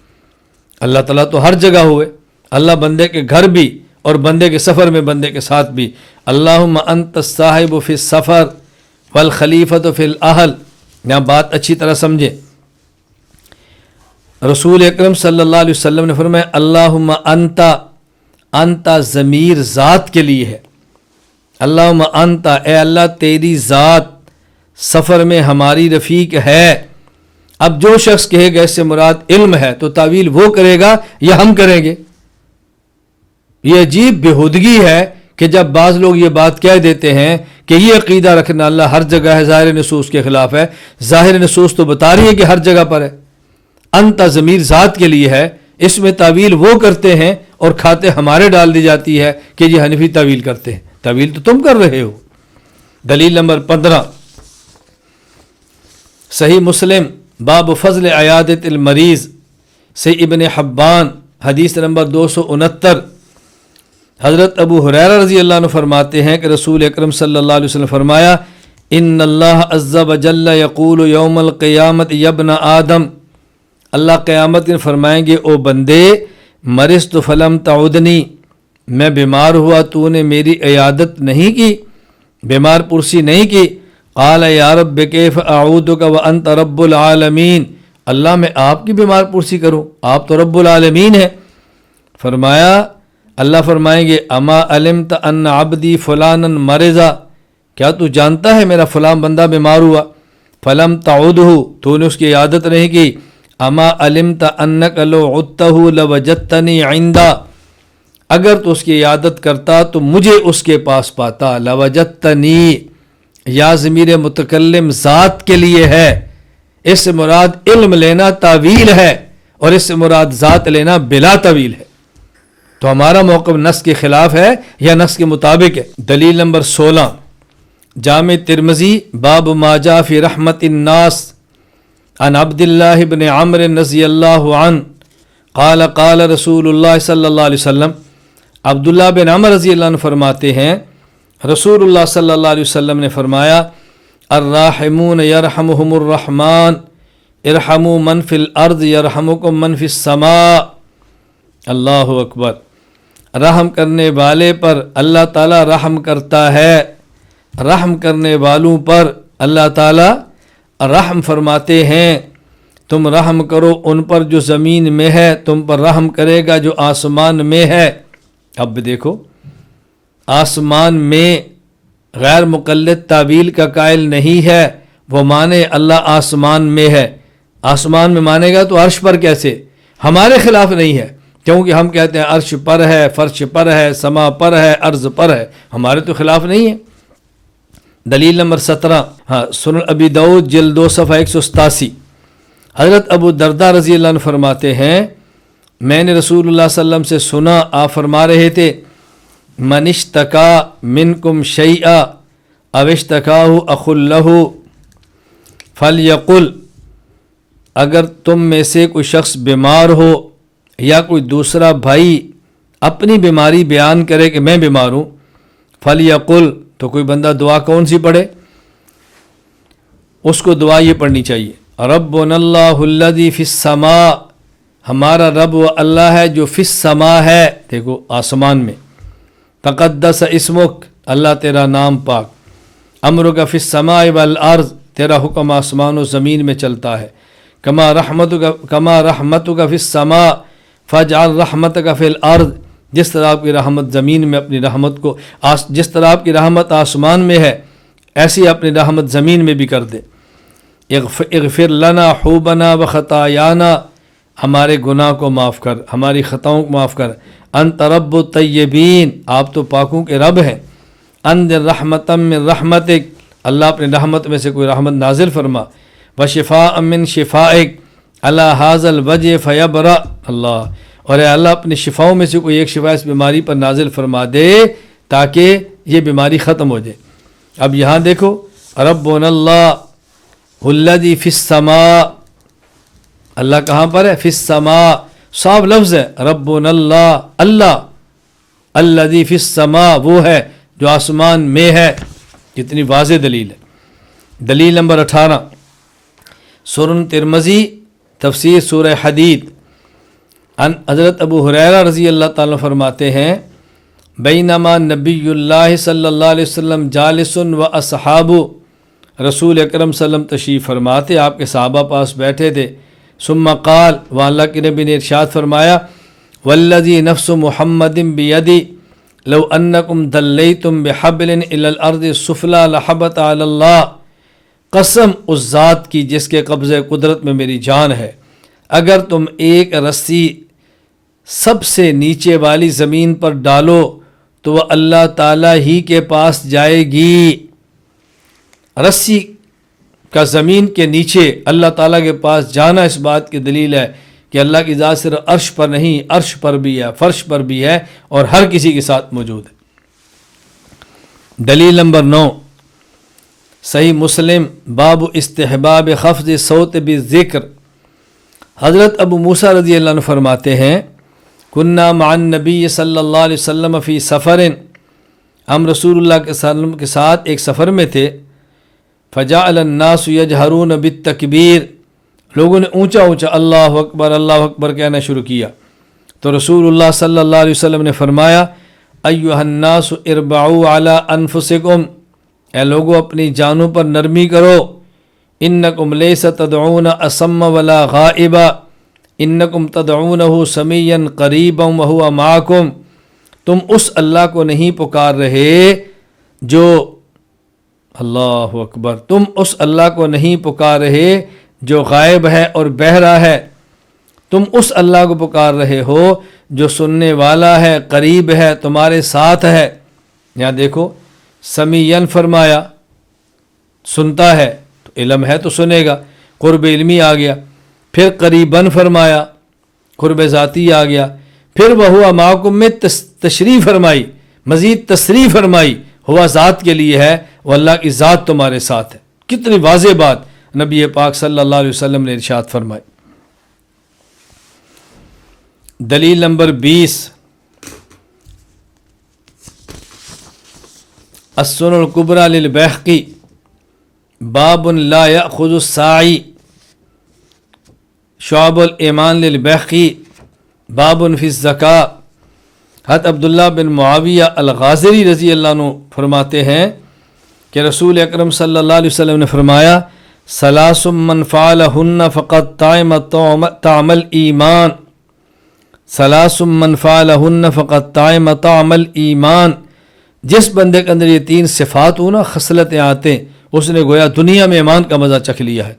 [SPEAKER 1] اللہ تعالیٰ تو ہر جگہ ہوئے، اللہ بندے کے گھر بھی اور بندے کے سفر میں بندے کے ساتھ بھی۔ اللہم انت الصاحب فی السفر والخلیفۃ فی الاہل، یہاں بات اچھی طرح سمجھے۔ رسول اکرم صلی اللہ علیہ وسلم نے فرمایا اللہم انت، انت ضمیر ذات کے لیے ہے، اللہم انت، اے اللہ تیری ذات سفر میں ہماری رفیق ہے۔ اب جو شخص کہے گا اس سے مراد علم ہے تو تعویل وہ کرے گا یا ہم کریں گے؟ یہ عجیب بےہودگی ہے کہ جب بعض لوگ یہ بات کہہ دیتے ہیں کہ یہ عقیدہ رکھنا اللہ ہر جگہ ہے، ظاہر نصوص کے خلاف ہے۔ ظاہر نصوص تو بتا رہی ہے کہ ہر جگہ پر ہے۔ انت ضمیر ذات کے لیے ہے، اس میں تعویل وہ کرتے ہیں اور کھاتے ہمارے ڈال دی جاتی ہے کہ یہ حنفی تعویل کرتے ہیں، تعویل تو تم کر رہے ہو۔ دلیل نمبر 15 صحیح مسلم باب فضل عیادت المریض سے ابن حبان حدیث نمبر 269، حضرت ابو ہریرہ رضی اللہ عنہ فرماتے ہیں کہ رسول اکرم صلی اللہ علیہ وسلم فرمایا ان اللہ عز وجل یقول یوم القیامت یا ابن آدم، اللہ قیامت کے فرمائیں گے او بندے مرضت فلم تعودنی، میں بیمار ہوا تو نے میری عیادت نہیں کی، بیمار پرسی نہیں کی۔ قال یا رب کیف اعودک وانت رب العالمین، اللہ میں آپ کی بیمار پرسی کروں، آپ تو رب العالمین ہیں۔ فرمایا اللہ فرمائیں گے اما علمت ان عبدی فلانا مرضا، کیا تو جانتا ہے میرا فلاں بندہ بیمار ہوا؟ فلم تعودہ، تو نے اس کی عیادت نہیں کی۔ اما علمت انک لو عدتہ لوجدتنی عندہ، اگر تو اس کی عیادت کرتا تو مجھے اس کے پاس پاتا۔ لوجدتنی یا ضمیر متکلم ذات کے لیے ہے، اس سے مراد علم لینا تعویل ہے، اور اس سے مراد ذات لینا بلا طویل ہے، تو ہمارا موقف نص کے خلاف ہے یا نص کے مطابق ہے؟ دلیل نمبر 16 جامع ترمذی باب ما جاء فی رحمت الناس عن عبد اللہ بن عمرو رضی اللہ عنہ قال قال رسول اللہ صلی اللہ علیہ وسلم، عبداللہ بن عمر رضی اللہ عنہ فرماتے ہیں رسول اللہ صلی اللہ علیہ وسلم نے فرمایا الراحمون یرحمہم الرحمن ارحموا من فی الارض یرحمکم من فی السماء۔ اللہ اکبر، رحم کرنے والے پر اللہ تعالیٰ رحم کرتا ہے، رحم کرنے والوں پر اللہ تعالیٰ رحم فرماتے ہیں۔ تم رحم کرو ان پر جو زمین میں ہے، تم پر رحم کرے گا جو آسمان میں ہے۔ اب دیکھو، آسمان میں غیر مقلد تعویل کا قائل نہیں ہے، وہ مانے اللہ آسمان میں ہے۔ آسمان میں مانے گا تو عرش پر کیسے؟ ہمارے خلاف نہیں ہے، کیونکہ ہم کہتے ہیں عرش پر ہے، فرش پر ہے، سما پر ہے، ارض پر ہے، ہمارے تو خلاف نہیں ہے۔ دلیل نمبر 17 سنن ابی داؤد جلد 2 صفحہ 187 حضرت ابو درداء رضی اللہ عنہ فرماتے ہیں میں نے رسول اللہ صلی اللہ علیہ وسلم سے سنا، آپ فرما رہے تھے من اشتکا منکم شیئا او اشتکاہ اخ لہ فلیقل، اگر تم میں سے کوئی شخص بیمار ہو یا کوئی دوسرا بھائی اپنی بیماری بیان کرے کہ میں بیمار ہوں، فلیقل، تو کوئی بندہ دعا کون سی پڑھے؟ اس کو دعا یہ پڑھنی چاہیے ربنا اللہ الذی فی السماء، ہمارا رب وہ اللہ ہے جو فی السماء ہے، دیکھو آسمان میں، تقدس اسمک، اللہ تیرا نام پاک، امرک فی السماء والارض، تیرا حکم آسمان و زمین میں چلتا ہے، کما رحمتک فی السماء فاجعل رحمتک فی الارض، جس طرح آپ کی رحمت زمین میں اپنی رحمت کو، جس طرح آپ کی رحمت آسمان میں ہے ایسی اپنی رحمت زمین میں بھی کر دے۔ اغفر لنا حوبنا و خطایانا، ہمارے گناہ کو معاف کر، ہماری خطاؤں کو معاف کر، انت رب الطیبین، آپ تو پاکوں کے رب ہیں، انزل رحمتا من رحمتک، اللہ اپنی رحمت میں سے کوئی رحمت نازل فرما، وشفاء من شفائک علی ھذا الوجہ فیبرأ، اللہ، اور اے اللہ اپنی شفاؤں میں سے کوئی ایک شفا اس بیماری پر نازل فرما دے تاکہ یہ بیماری ختم ہو جائے۔ اب یہاں دیکھو ربنا اللہ الذی فی السماء، اللہ کہاں پر ہے؟ فی السماء، صاف لفظ ہے ربنا اللہ، اللہ الذی فی السماء، وہ ہے جو آسمان میں ہے، کتنی واضح دلیل ہے۔ دلیل نمبر 18 سنن ترمذی تفسیر سورہ حدید حضرت ابو ہریرہ رضی اللہ تعالیٰ فرماتے ہیں بینما نبی اللہ صلی اللہ علیہ وسلم جالس و اصحاب، رسول اکرم صلی اللہ علیہ وسلم تشریف فرماتے، آپ کے صحابہ پاس بیٹھے تھے، ثم قال، وہ اللہ کے نبی نے ارشاد فرمایا والذی نفس محمد بیدی لو انکم دلیتم بحبل الی الارض السفلی لحبط علی اللہ، قسم اس ذات کی جس کے قبضہ قدرت میں میری جان ہے، اگر تم ایک رسی سب سے نیچے والی زمین پر ڈالو تو وہ اللہ تعالیٰ ہی کے پاس جائے گی۔ رسی کا زمین کے نیچے اللہ تعالیٰ کے پاس جانا اس بات کی دلیل ہے کہ اللہ کی ذات صرف عرش پر نہیں، عرش پر بھی ہے، فرش پر بھی ہے، اور ہر کسی کے ساتھ موجود ہے۔ دلیل نمبر 9 صحیح مسلم باب استحباب خفض صوت بالذکر، حضرت ابو موسیٰ رضی اللہ عنہ فرماتے ہیں کننا مع النبی صلی اللہ علیہ وسلم فی سفر، ہم رسول اللہ کے وسلم کے ساتھ ایک سفر میں تھے، فجعل الناس یجہرون بالتکبیر، لوگوں نے اونچا اونچا اللہ اکبر کہنا شروع کیا، تو رسول اللہ صلی اللہ علیہ وسلم نے فرمایا ایھا الناس اربعوا علی انفسکم، اے لوگو اپنی جانوں پر نرمی کرو، انکم لیس تدعون اصم ولا غائبا انکم تدعونہ سمیعا قریبا وہو معکم، تم اس اللہ کو نہیں پکار رہے جو، اللہ اکبر، تم اس اللہ کو نہیں پکار رہے جو غائب ہے اور بہرا ہے، تم اس اللہ کو پکار رہے ہو جو سننے والا ہے، قریب ہے، تمہارے ساتھ ہے۔ یہاں دیکھو سمیعاً فرمایا، سنتا ہے تو علم ہے تو سنے گا، قرب علمی آ گیا، پھر قریباً فرمایا قرب ذاتی آ گیا. پھر وہ ہوا معکم میں تشریح فرمائی, مزید تصریح فرمائی, ہوا ذات کے لیے ہے, وہ اللہ کی ذات تمہارے ساتھ ہے. کتنی واضح بات نبی پاک صلی اللہ علیہ وسلم نے ارشاد فرمائی. دلیل نمبر 20 السنن الکبریٰ للبیہقی باب لا یأخذ الساعی شعب الایمان للبیہقی باب فی الزکاة. حضرت عبداللہ بن معاویہ الغازری رضی اللہ عنہ فرماتے ہیں کہ رسول اکرم صلی اللہ علیہ وسلم نے فرمایا ثلاث من فعلہن فقد طعم الایمان. ثلاث من فعلہن فقد طعم الایمان. جس بندے کے اندر یہ 3 صفات ہوں نا, خصلتیں آتے, اس نے گویا دنیا میں ایمان کا مزہ چکھ لیا ہے.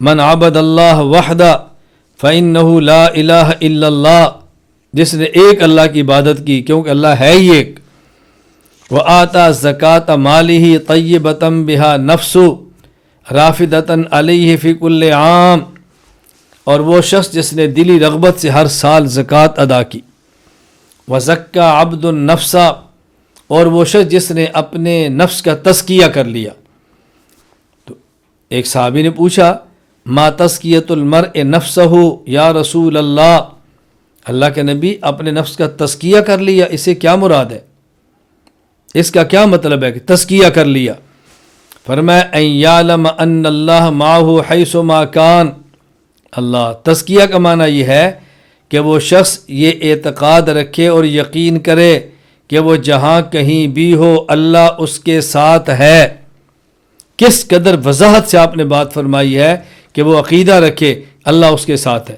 [SPEAKER 1] من عبد اللہ وحدہ فإنہ لا الہ الا اللہ, جس نے ایک اللہ کی عبادت کی کیونکہ اللہ ہے ہی ایک. وآتا زکاۃ مالہ طیبۃ بہا نفس رافدۃ علیہ فی کل عام, اور وہ شخص جس نے دلی رغبت سے ہر سال زکوٰۃ ادا کی. وزکا عبد النفس, اور وہ شخص جس نے اپنے نفس کا تزکیہ کر لیا. تو ایک صحابی نے پوچھا ما تزکیۃ المرء نفسہ یا رسول اللہ, اللہ کے نبی اپنے نفس کا تزکیہ کر لیا, اسے کیا مراد ہے, اس کا کیا مطلب ہے کہ تزکیہ کر لیا؟ فرمایا ان یعلم ان اللہ معہ حیث ما کان. اللہ تزکیہ کا معنی یہ ہے کہ وہ شخص یہ اعتقاد رکھے اور یقین کرے کہ وہ جہاں کہیں بھی ہو اللہ اس کے ساتھ ہے. کس قدر وضاحت سے آپ نے بات فرمائی ہے کہ وہ عقیدہ رکھے اللہ اس کے ساتھ ہے.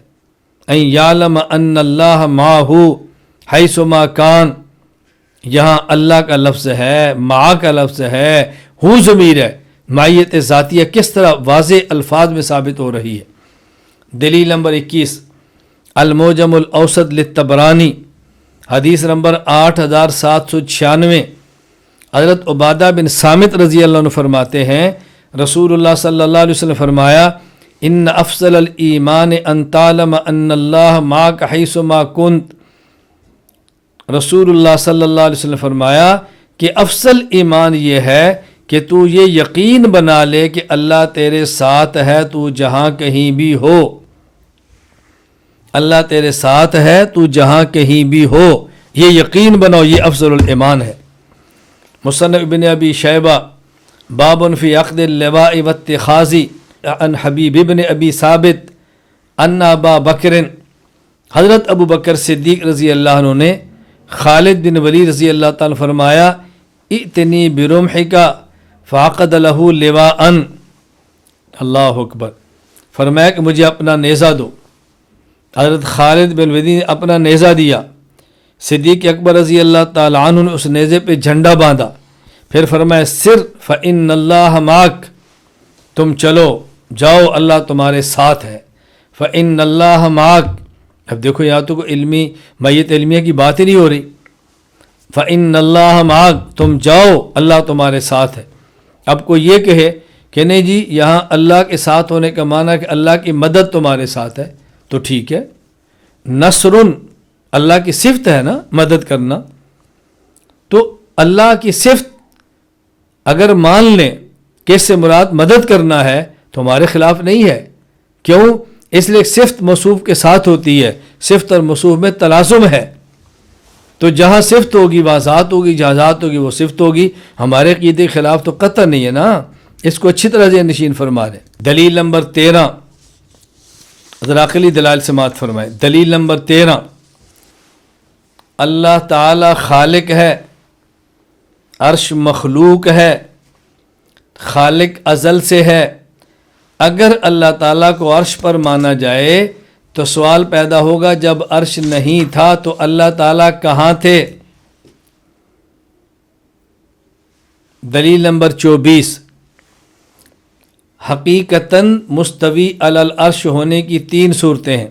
[SPEAKER 1] ان یعلم ان اللہ معہ حیث ما کان, یہاں اللہ کا لفظ ہے, مع کا لفظ ہے, ہو ضمیر ہے. معیت ذاتیہ کس طرح واضح الفاظ میں ثابت ہو رہی ہے. دلیل نمبر 21 الموجم الاوسط للطبرانی حدیث نمبر 8796. حضرت عبادہ بن صامت رضی اللہ عنہ فرماتے ہیں رسول اللہ صلی اللہ علیہ وسلم فرمایا ان افضل الایمان ان تعلم ان اللہ معک حیث ما کنت. رسول اللہ صلی اللہ علیہ وسلم فرمایا کہ افضل ایمان یہ ہے کہ تو یہ یقین بنا لے کہ اللہ تیرے ساتھ ہے تو جہاں کہیں بھی ہو. اللہ تیرے ساتھ ہے تو جہاں کہیں بھی ہو, یہ یقین بناؤ, یہ افضل الایمان ہے. مصنف ابن ابی شیبہ باب فی عقد اللواء والاتخاذ عن حبیب ابن ابی ثابت ان ابا بکر, حضرت ابو بکر صدیق رضی اللہ عنہ نے خالد بن ولید رضی اللہ تعالیٰ فرمایا ائتنی برمحک فعقد له لواء. اللہ اکبر. فرمایا کہ مجھے اپنا نیزہ دو. حضرت خالد بن ولید نے اپنا نیزہ دیا. صدیق اکبر رضی اللہ تعالیٰ عنہ نے اس نیزے پہ جھنڈا باندھا. پھر فرمایا سر فإن اللہ معک, تم چلو جاؤ اللہ تمہارے ساتھ ہے. فإن اللہ معک, اب دیکھو یہاں تو کوئی علمی میت علمیہ کی بات ہی نہیں ہو رہی. فإن اللہ معک, تم جاؤ اللہ تمہارے ساتھ ہے. اب کوئی یہ کہے کہ نہیں جی یہاں اللہ کے ساتھ ہونے کا معنی کہ اللہ کی مدد تمہارے ساتھ ہے, تو ٹھیک ہے. نصرن اللہ کی صفت ہے نا مدد کرنا, تو اللہ کی صفت اگر مان لیں کہ اس سے مراد مدد کرنا ہے تو ہمارے خلاف نہیں ہے. کیوں؟ اس لیے صفت موصوف کے ساتھ ہوتی ہے, صفت اور موصوف میں تلازم ہے. تو جہاں صفت ہوگی وہاں ذات ہوگی, جہاں ذات ہوگی وہ صفت ہوگی. ہمارے عقیدے کے خلاف تو قطع نہیں ہے نا, اس کو اچھی طرح ذہن نشین فرما لیں. دلیل نمبر 13 ذرا عقلی دلائل سماعت فرمائیں. دلیل نمبر 13 اللہ تعالی خالق ہے, عرش مخلوق ہے, خالق ازل سے ہے. اگر اللہ تعالیٰ کو عرش پر مانا جائے تو سوال پیدا ہوگا جب عرش نہیں تھا تو اللہ تعالیٰ کہاں تھے. دلیل نمبر 24 حقیقتاً مستوی علی العرش ہونے کی 3 صورتیں ہیں.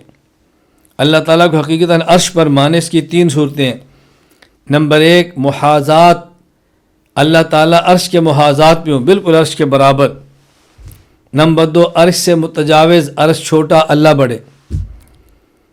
[SPEAKER 1] اللہ تعالیٰ کو حقیقتاً عرش پر مانے اس کی 3 صورتیں ہیں. نمبر 1 محاذات, اللہ تعالیٰ عرش کے محاذات میں ہوں, بالکل عرش کے برابر. نمبر 2 عرش سے متجاوز, عرش چھوٹا اللہ بڑے.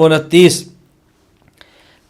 [SPEAKER 1] 29,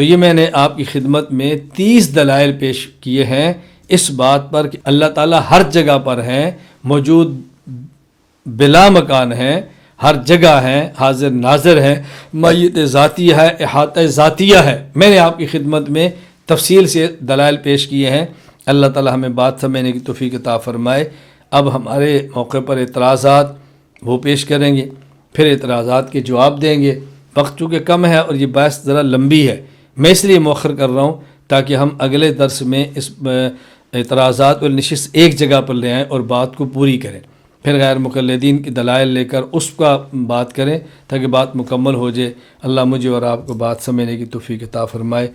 [SPEAKER 1] تو یہ میں نے آپ کی خدمت میں 30 دلائل پیش کیے ہیں اس بات پر کہ اللہ تعالیٰ ہر جگہ پر ہیں، موجود بلا مکان ہیں، ہر جگہ ہیں، حاضر ناظر ہے، معیت ذاتیہ ہے، احاطہ ذاتیہ ہے۔ میں نے آپ کی خدمت میں تفصیل سے دلائل پیش کیے ہیں۔ اللہ تعالیٰ ہمیں بات سمجھنے کی توفیق عطا فرمائے۔ اب ہمارے موقع پر اعتراضات وہ پیش کریں گے، پھر اعتراضات کے جواب دیں گے۔ وقت چونکہ کم ہے اور یہ بحث ذرا لمبی ہے، میں اس لیے مؤخر کر رہا ہوں تاکہ ہم اگلے درس میں اس اعتراضات اور نشست ایک جگہ پر لے آئیں اور بات کو پوری کریں، پھر غیر مقلدین کی دلائل لے کر اس کا بات کریں تاکہ بات مکمل ہو جائے۔ اللہ مجھے اور آپ کو بات سمجھنے کی توفیق عطا فرمائے۔